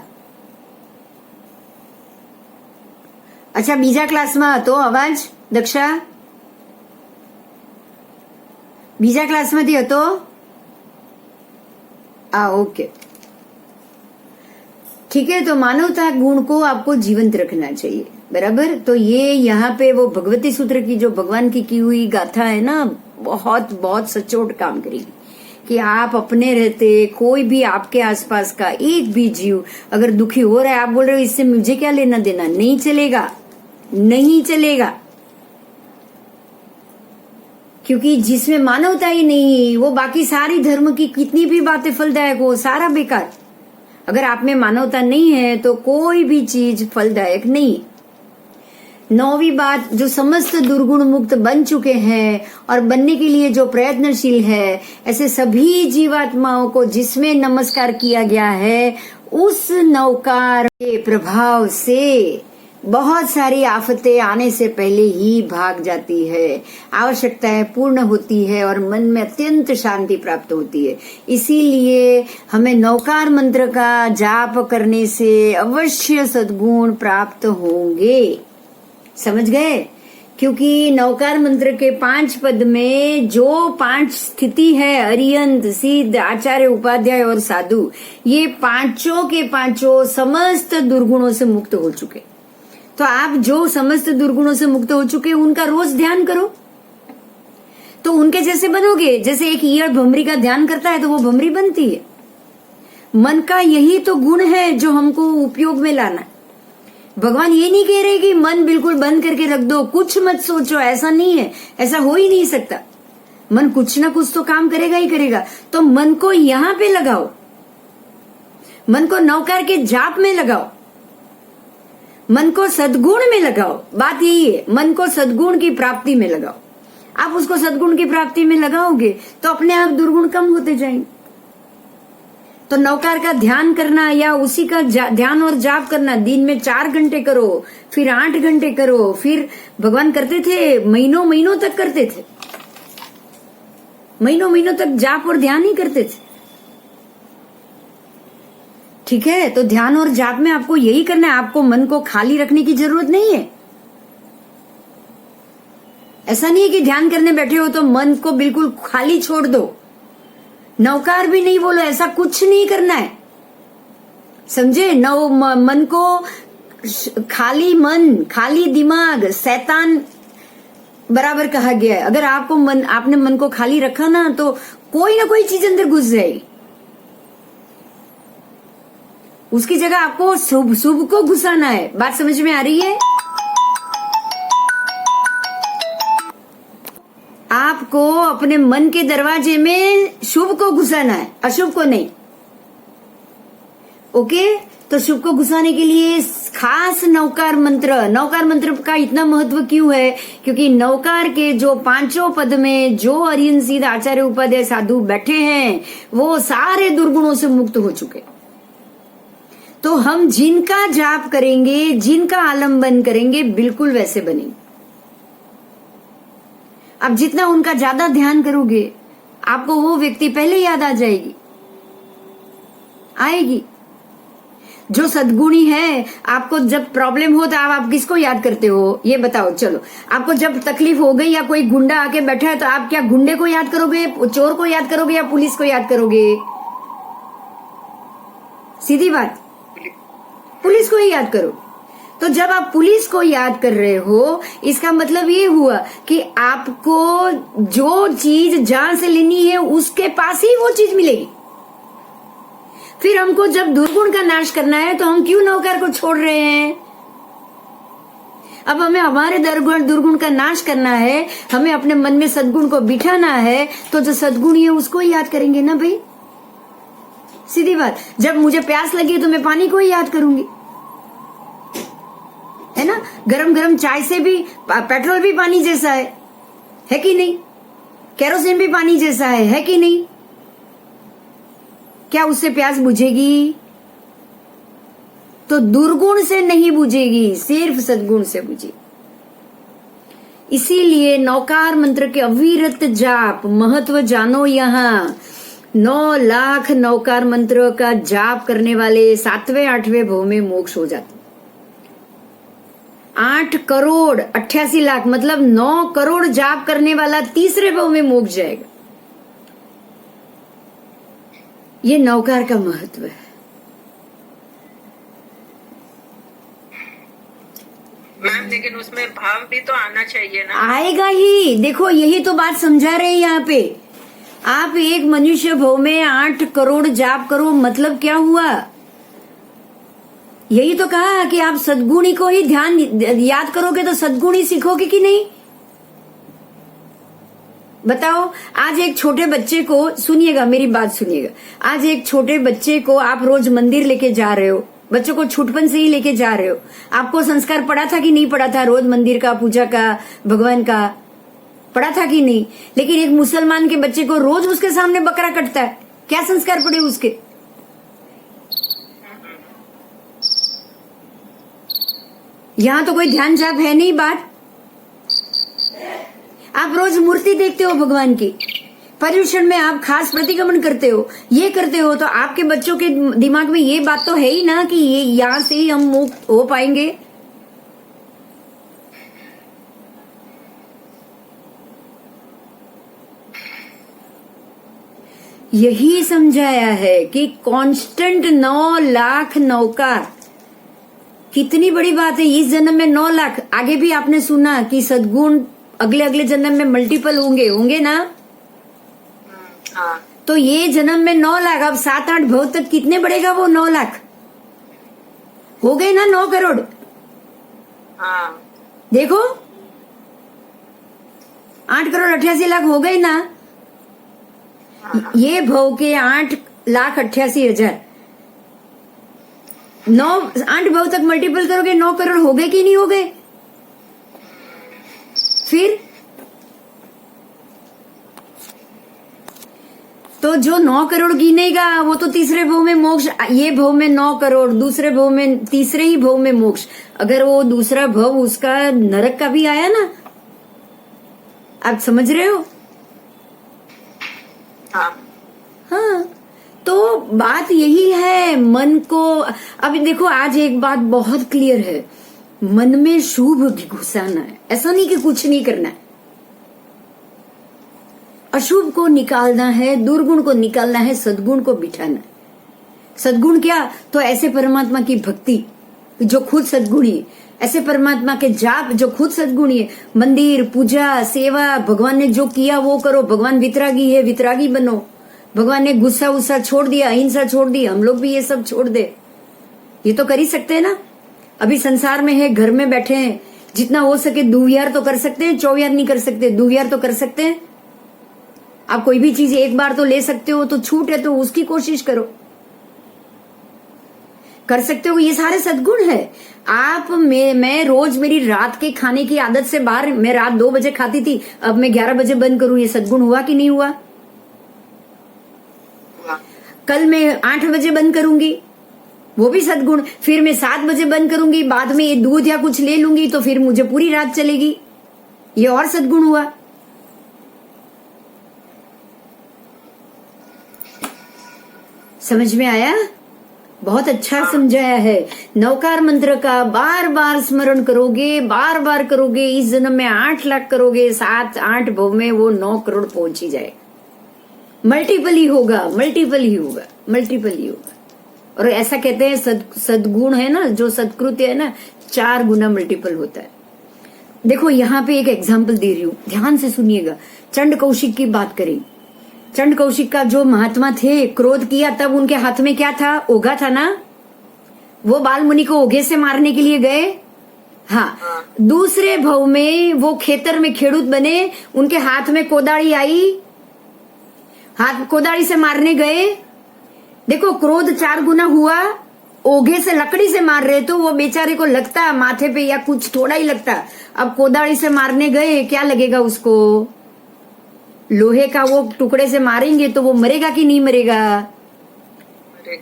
अच्छा बीजा क्लासમાં હતો અવાજ દક્ષા? બીજા ક્લાસમાંથી હતો? ओके ठीक है। तो मानवता गुण को आपको जीवंत रखना चाहिए, बराबर। तो ये यहाँ पे वो भगवती सूत्र की जो भगवान की हुई गाथा है ना, बहुत बहुत सचोट काम करेगी कि आप अपने रहते कोई भी आपके आसपास का एक भी जीव अगर दुखी हो रहा है, आप बोल रहे हो इससे मुझे क्या लेना देना, नहीं चलेगा, नहीं चलेगा। क्योंकि जिसमें मानवता ही नहीं, वो बाकी सारी धर्म की कितनी भी बातें फलदायक हो, सारा बेकार। अगर आप में मानवता नहीं है तो कोई भी चीज फलदायक नहीं। 9वीं बात, जो समस्त दुर्गुण मुक्त बन चुके हैं और बनने के लिए जो प्रयत्नशील है, ऐसे सभी जीवात्माओं को जिसमें नमस्कार किया गया है, उस नौकार के प्रभाव से बहुत सारी आफतें आने से पहले ही भाग जाती है, आवश्यकताएं पूर्ण होती है और मन में अत्यंत शांति प्राप्त होती है। इसीलिए हमें नौकार मंत्र का जाप करने से अवश्य सद्गुण प्राप्त होंगे। समझ गए? क्योंकि नौकार मंत्र के 5 पद में जो 5 स्थिति है, अरियंत, सिद्ध, आचार्य, उपाध्याय और साधु, ये पांचों के पांचों समस्त दुर्गुणों से मुक्त हो चुके। तो आप जो समस्त दुर्गुणों से मुक्त हो चुके उनका रोज ध्यान करो तो उनके जैसे बनोगे। जैसे एक ईयड़ भमरी का ध्यान करता है तो वो भमरी बनती है। मन का यही तो गुण है जो हमको उपयोग में लाना। भगवान ये नहीं कह रहे कि मन बिल्कुल बंद करके रख दो, कुछ मत सोचो, ऐसा नहीं है, ऐसा हो ही नहीं सकता। मन कुछ ना कुछ तो काम करेगा ही करेगा। तो मन को यहां पे लगाओ, मन को नौकार के जाप में लगाओ, मन को सद्गुण में लगाओ। बात यही है, मन को सद्गुण की प्राप्ति में लगाओ। आप उसको सद्गुण की प्राप्ति में लगाओगे तो अपने आप दुर्गुण कम होते जाएंगे। तो नौकार का ध्यान करना या उसी का ध्यान और जाप करना दिन में 4 घंटे करो, फिर 8 घंटे करो। फिर भगवान करते थे, महीनों महीनों तक करते थे, महीनों महीनों तक जाप और ध्यान ही करते थे। ठीक है? तो ध्यान और जाप में आपको यही करना है। आपको मन को खाली रखने की जरूरत नहीं है। ऐसा नहीं है कि ध्यान करने बैठे हो तो मन को बिल्कुल खाली छोड़ दो, नौकार भी नहीं बोलो, ऐसा कुछ नहीं करना है। समझे? मन को खाली मन, खाली दिमाग शैतान बराबर कहा गया है। अगर आपने मन को खाली रखा ना तो कोई ना कोई चीज अंदर घुस जाएगी। उसकी जगह आपको शुभ को घुसाना है। बात समझ में आ रही है? आपको अपने मन के दरवाजे में शुभ को घुसाना है, अशुभ को नहीं। ओके? तो शुभ को घुसाने के लिए खास नौकार मंत्र का इतना महत्व क्यों है? क्योंकि नौकार के जो 5 पद में जो अरियन, सिद्ध, आचार्य, उपाध्याय, साधु बैठे हैं, वो सारे दुर्गुणों से मुक्त हो चुके। तो हम जिनका जाप करेंगे, जिनका आलंबन करेंगे, बिल्कुल वैसे बनेंगे। अब जितना उनका ज्यादा ध्यान करोगे, आपको वो व्यक्ति पहले याद आ आएगी। जो सद्गुणी है, आपको जब प्रॉब्लम हो तो आप किसको याद करते हो? ये बताओ। चलो, आपको जब तकलीफ हो गई या कोई गुंडा आके बैठा है तो आप क्या गुंडे को याद करोगे, चोर को याद करोगे या पुलिस को याद करोगे? सीधी बात, पुलिस को ही याद करो। तो जब आप पुलिस को याद कर रहे हो, इसका मतलब ये हुआ कि आपको जो चीज जहां से लेनी है उसके पास ही वो चीज मिलेगी। फिर हमको जब दुर्गुण का नाश करना है तो हम क्यों नौकर को छोड़ रहे हैं? अब हमें हमारे दुर्गुण का नाश करना है, हमें अपने मन में सद्गुण को बिठाना है, तो जो सद्गुण है उसको ही याद करेंगे ना भाई। सीधी बात। जब मुझे प्यास लगी तो मैं पानी को ही याद करूंगी, है ना? गरम गरम चाय से भी पेट्रोल भी पानी जैसा है कि नहीं? केरोसिन भी पानी जैसा है कि नहीं? क्या उससे प्यास बुझेगी? तो दुर्गुण से नहीं बुझेगी, सिर्फ सद्गुण से बुझेगी। इसीलिए नौकार मंत्र के अविरत जाप महत्व जानो। यहाँ 9 लाख नौकार मंत्र का जाप करने वाले 7वें 8वें भव में मोक्ष हो जाते। 8 करोड़ 88 लाख मतलब 9 करोड़ जाप करने वाला 3रे भव में मोक्ष जाएगा। ये नौकार का महत्व है। मैम लेकिन उसमें भाव भी तो आना चाहिए ना। आएगा ही। देखो यही तो बात समझा रहे हैं यहाँ पे। आप एक मनुष्य भव में 8 करोड़ जाप करो, मतलब क्या हुआ? यही तो कहा कि आप सद्गुणी को ही ध्यान याद करोगे तो सद्गुणी सीखोगे कि नहीं? बताओ। आज एक छोटे बच्चे को, सुनिएगा मेरी बात सुनिएगा, आज एक छोटे बच्चे को आप रोज मंदिर लेके जा रहे हो, बच्चों को छुटपन से ही लेके जा रहे हो। आपको संस्कार पड़ा था कि नहीं पड़ा था? रोज मंदिर का, पूजा का, भगवान का पड़ा था कि नहीं? लेकिन एक मुसलमान के बच्चे को रोज उसके सामने बकरा कटता है, क्या संस्कार पड़े उसके? यहां तो कोई ध्यान जाप है नहीं बात। आप रोज मूर्ति देखते हो भगवान की, पर्यूषण में आप खास प्रतिक्रमण करते हो, ये करते हो, तो आपके बच्चों के दिमाग में ये बात तो है ही ना कि ये यहां से ही हम मुक्त हो पाएंगे। यही समझाया है कि कांस्टेंट 9 लाख नौकार कितनी बड़ी बात है। इस जन्म में 9 लाख, आगे भी आपने सुना कि सद्गुण अगले अगले जन्म में मल्टीपल होंगे ना। हाँ। तो ये जन्म में 9 लाख, अब 7-8 भव तक कितने बढ़ेगा वो 9 लाख? हो गए ना 9 करोड़। हाँ। देखो 8 करोड़ 88 लाख हो गए ना। ये भव के 8,88,000 8 भव तक मल्टीपल करोगे 9 करोड़ हो गए कि नहीं हो गए? फिर तो जो 9 करोड़ गिनेगा वो तो 3रे भव में मोक्ष। ये भव में 9 करोड़, दूसरे भव में, 3रे ही भव में मोक्ष। अगर वो दूसरा भव उसका नरक का भी आया ना, आप समझ रहे हो? हाँ। तो बात यही है, मन को। अभी देखो आज एक बात बहुत क्लियर है, मन में शुभ घुसाना है, ऐसा नहीं कि कुछ नहीं करना है। अशुभ को निकालना है, दुर्गुण को निकालना है, सद्गुण को बिठाना है। सद्गुण क्या? तो ऐसे परमात्मा की भक्ति जो खुद सद्गुणी है, ऐसे परमात्मा के जाप जो खुद सद्गुणी है, मंदिर, पूजा, सेवा, भगवान ने जो किया वो करो। भगवान वितरागी है, वितरागी बनो। भगवान ने गुस्सा उस्सा छोड़ दिया, अहिंसा छोड़ दी, हम लोग भी ये सब छोड़ दे। ये तो कर ही सकते हैं ना। अभी संसार में है, घर में बैठे हैं, जितना हो सके दुविहार तो कर सकते हैं, चौविहार नहीं कर सकते, दुविहार तो कर सकते हैं। आप कोई भी चीज एक बार तो ले सकते हो, तो छूट है तो उसकी कोशिश करो, कर सकते हो। ये सारे सद्गुण है। आप मैं रोज मेरी रात के खाने की आदत से बाहर, मैं रात 2 बजे खाती थी, अब मैं 11 बजे बंद करूं, ये सद्गुण हुआ कि नहीं हुआ? कल मैं 8 बजे बंद करूंगी, वो भी सद्गुण। फिर मैं 7 बजे बंद करूंगी, बाद में ये दूध या कुछ ले लूंगी तो फिर मुझे पूरी रात चलेगी, ये और सद्गुण हुआ। समझ में आया? बहुत अच्छा समझाया है। नौकार मंत्र का बार बार स्मरण करोगे, बार बार करोगे, इस जन्म में 8 लाख करोगे, 7-8 भव में वो 9 करोड़ पहुंच ही जाए। मल्टीपल ही होगा, मल्टीपल ही होगा, मल्टीपल ही होगा। और ऐसा कहते हैं सद्गुण है ना, जो सत्कृत्य है ना, 4 गुना मल्टीपल होता है। देखो यहाँ पे एक एग्जाम्पल दे रही हूं, ध्यान से सुनिएगा। चंड कौशिक की बात करें। चंड कौशिक का जो महात्मा थे, क्रोध किया तब उनके हाथ में क्या था? ओघा था ना। वो बाल मुनि को ओघे से मारने के लिए गए। हाँ। दूसरे भव में वो खेतर में खेड़ूत बने, उनके हाथ में कोदाड़ी आई, हाथ कोदाड़ी से मारने गए। देखो क्रोध 4 गुना हुआ, ओघे से लकड़ी से मार रहे तो वो बेचारे को लगता माथे पे या कुछ थोड़ा ही लगता। अब कोदाड़ी से मारने गए, क्या लगेगा उसको? लोहे का वो टुकड़े से मारेंगे तो वो मरेगा कि नहीं मरेगा?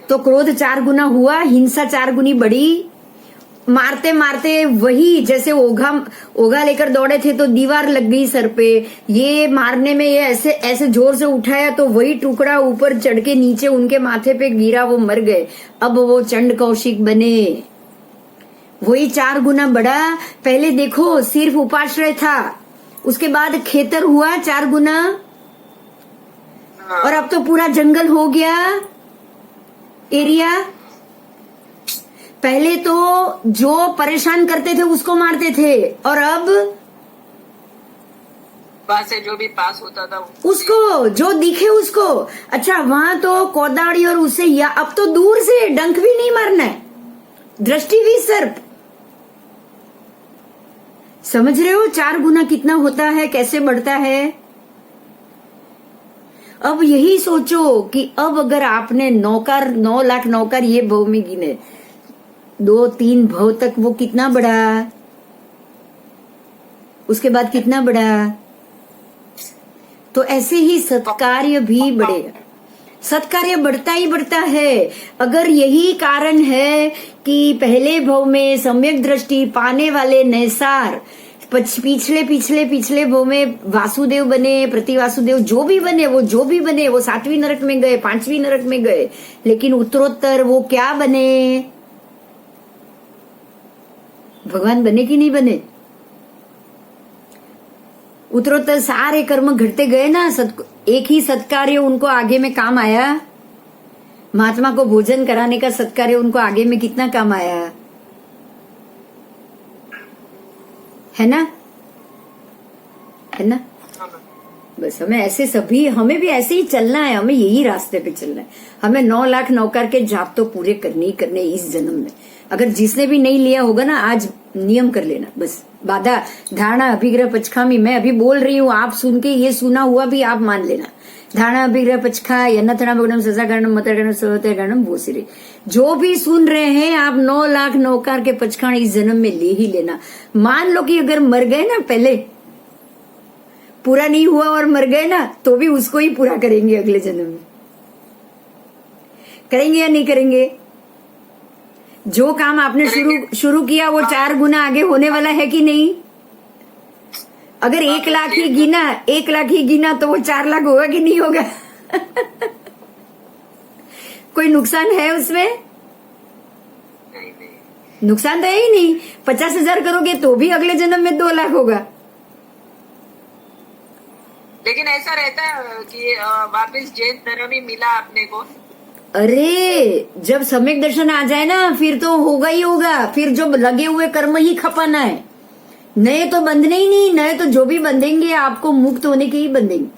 तो क्रोध 4 गुना हुआ, हिंसा 4 गुनी बढ़ी। मारते मारते वही जैसे ओघा लेकर दौड़े थे तो दीवार लग गई सर पे। ये मारने में ये ऐसे ऐसे जोर से उठाया तो वही टुकड़ा ऊपर चढ़ के नीचे उनके माथे पे गिरा, वो मर गए। अब वो चंड कौशिक बने। वही 4 गुना बढ़ा। पहले देखो सिर्फ उपाश्रय था, उसके बाद खेतर हुआ 4 गुना, और अब तो पूरा जंगल हो गया एरिया। पहले तो जो परेशान करते थे उसको मारते थे, और अब वहां से जो भी पास होता था उसको, जो दिखे उसको। अच्छा, वहां तो कोदाड़ी और उससे, या अब तो दूर से डंक भी नहीं मारना है, दृष्टि भी सर्प। समझ रहे हो 4 गुना कितना होता है, कैसे बढ़ता है। अब यही सोचो कि अब अगर आपने 9 लाख नौकर ये भव में गिने, 2-3 भव तक वो कितना बढ़ा, उसके बाद कितना बढ़ा। तो ऐसे ही सत्कार्य भी बढ़ेगा। सत्कार्य बढ़ता ही बढ़ता है। अगर यही कारण है कि पहले भव में सम्यक दृष्टि पाने वाले नैसार पिछले भव में वासुदेव बने, प्रति वासुदेव, जो भी बने वो 7वीं नरक में गए, 5वीं नरक में गए, लेकिन उत्तरोत्तर वो क्या बने? भगवान बने कि नहीं बने? उत्तरोत्तर सारे कर्म घटते गए ना। एक ही सत्कार्य उनको आगे में काम आया। महात्मा को भोजन कराने का सत्कार्य उनको आगे में कितना काम आया, है ना? बस हमें भी ऐसे ही चलना है। हमें यही रास्ते पे चलना है। हमें 9 लाख नौकर के जाप तो पूरे करने ही करने इस जन्म में। अगर जिसने भी नहीं लिया होगा ना, आज नियम कर लेना बस। बाधा धारणा अभिग्रह पचखामी, मैं अभी बोल रही हूँ, आप सुन के ये सुना हुआ भी आप मान लेना। धारणा अभिग्रह पचखा यन्नथना भगनम सजा गणम मतर गणम सर्वतर गणम भूसिरे, जो भी सुन रहे हैं आप 9 लाख नौकार के पचखाण इस जन्म में ले ही लेना। मान लो कि अगर मर गए ना, पहले पूरा नहीं हुआ और मर गए ना, तो भी उसको ही पूरा करेंगे अगले जन्म में। करेंगे या नहीं करेंगे? जो काम आपने शुरू किया वो 4 गुना आगे होने वाला है कि नहीं? अगर 1 लाख ही गिना तो वो 4 लाख होगा कि नहीं होगा? कोई नुकसान है उसमें? नुकसान तो है ही नहीं। 50,000 करोगे तो भी अगले जन्म में 2 लाख होगा। लेकिन ऐसा रहता है कि वापस जैन धर्म ही मिला अपने को। अरे जब सम्यक दर्शन आ जाए ना, फिर तो होगा ही होगा। फिर जो लगे हुए कर्म ही खपाना है, नए तो बंधने ही नहीं। नए तो जो भी बंधेंगे आपको मुक्त होने के ही बंधेंगे।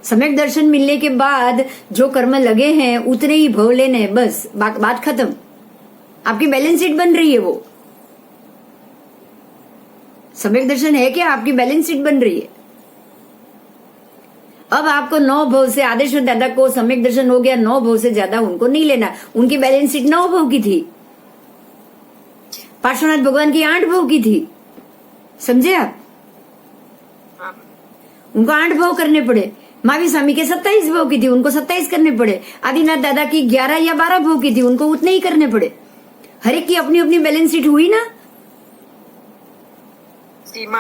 सम्यक दर्शन मिलने के बाद जो कर्म लगे हैं उतने ही भव लेने, बस बात खत्म। आपकी बैलेंस शीट बन रही है वो। सम्यक दर्शन है क्या? आपकी बैलेंस शीट बन रही है। अब आपको 9 भव से, आदेश्वर दादा को सम्यक दर्शन हो गया, 9 भव से ज्यादा उनको नहीं लेना। उनकी बैलेंस शीट 9 भव की थी। पार्श्वनाथ भगवान की 8 भव की थी। समझे आप? उनको 8 भव करने पड़े। महावीर स्वामी के 27 भव की थी, उनको 27 करने पड़े। आदिनाथ दादा की 11 या 12 भव की थी, उनको उतने ही करने पड़े। हर एक की अपनी अपनी बैलेंस शीट हुई ना। सीमा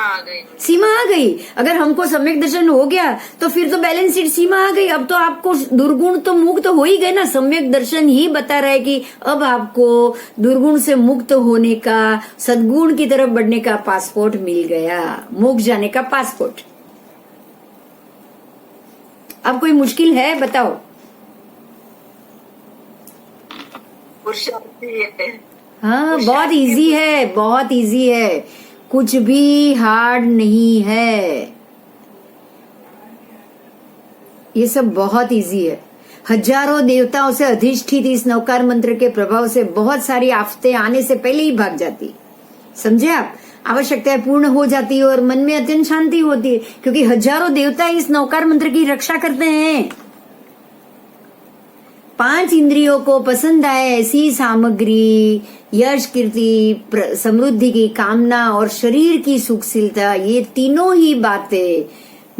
आ गई। अगर हमको सम्यक दर्शन हो गया तो फिर तो बैलेंस शीट सीमा आ गई। अब तो आपको दुर्गुण तो मुक्त हो ही गए ना। सम्यक दर्शन ही बता रहा है कि अब आपको दुर्गुण से मुक्त होने का, सद्गुण की तरफ बढ़ने का पासपोर्ट मिल गया, मोक्ष जाने का पासपोर्ट। अब कोई मुश्किल है? बताओ। हाँ, बहुत इजी है, बहुत इजी है। कुछ भी हार्ड नहीं है। ये सब बहुत इजी है। हजारों देवताओं से अधिष्ठित इस नवकार मंत्र के प्रभाव से बहुत सारी आफतें आने से पहले ही भाग जाती। समझे आप? आवश्यकताएं पूर्ण हो जाती है और मन में अत्यंत शांति होती है, क्योंकि हजारों देवता इस नवकार मंत्र की रक्षा करते हैं। 5 इंद्रियों को पसंद आए ऐसी सामग्री, यश, कीर्ति, समृद्धि की कामना और शरीर की सुखशीलता, ये तीनों ही बातें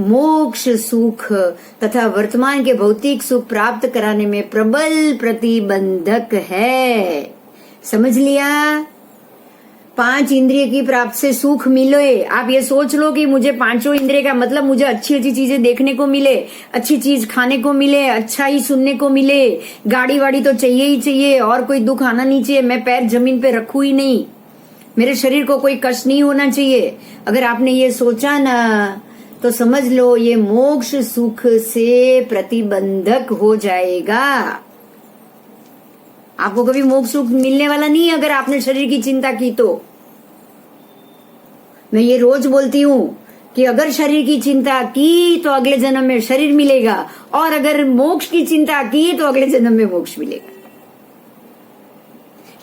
मोक्ष सुख तथा वर्तमान के भौतिक सुख प्राप्त कराने में प्रबल प्रतिबंधक है। समझ लिया? 5 इंद्रिय की प्राप्ति से सुख मिले। आप ये सोच लो कि मुझे 5 इंद्रिय का मतलब मुझे अच्छी अच्छी चीजें देखने को मिले, अच्छी चीज खाने को मिले, अच्छा ही सुनने को मिले, गाड़ी वाड़ी तो चाहिए ही चाहिए, और कोई दुख आना नहीं चाहिए, मैं पैर जमीन पे रखूं ही नहीं, मेरे शरीर को कोई कष्ट नहीं होना चाहिए। अगर आपने ये सोचा ना तो समझ लो ये मोक्ष सुख से प्रतिबंधक हो जाएगा। आपको कभी मोक्ष सुख मिलने वाला नहीं है अगर आपने शरीर की चिंता की तो। मैं ये रोज बोलती हूँ कि अगर शरीर की चिंता की तो अगले जन्म में शरीर मिलेगा, और अगर मोक्ष की चिंता की तो अगले जन्म में मोक्ष मिलेगा।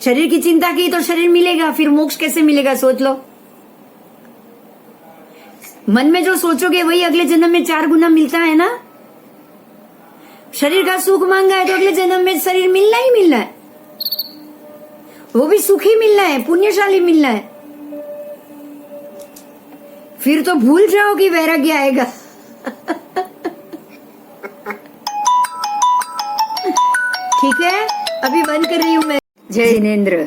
शरीर की चिंता की तो शरीर मिलेगा, फिर मोक्ष कैसे मिलेगा सोच लो। मन में जो सोचोगे वही अगले जन्म में 4 गुना मिलता है ना। शरीर का सुख मांगा है तो अगले जन्म में शरीर मिलना ही मिलना है, वो भी सुखी मिलना है, पुण्यशाली मिलना है। फिर तो भूल जाओ कि वैराग्य आएगा। ठीक है, अभी बंद कर रही हूं मैं। जय जिनेंद्र।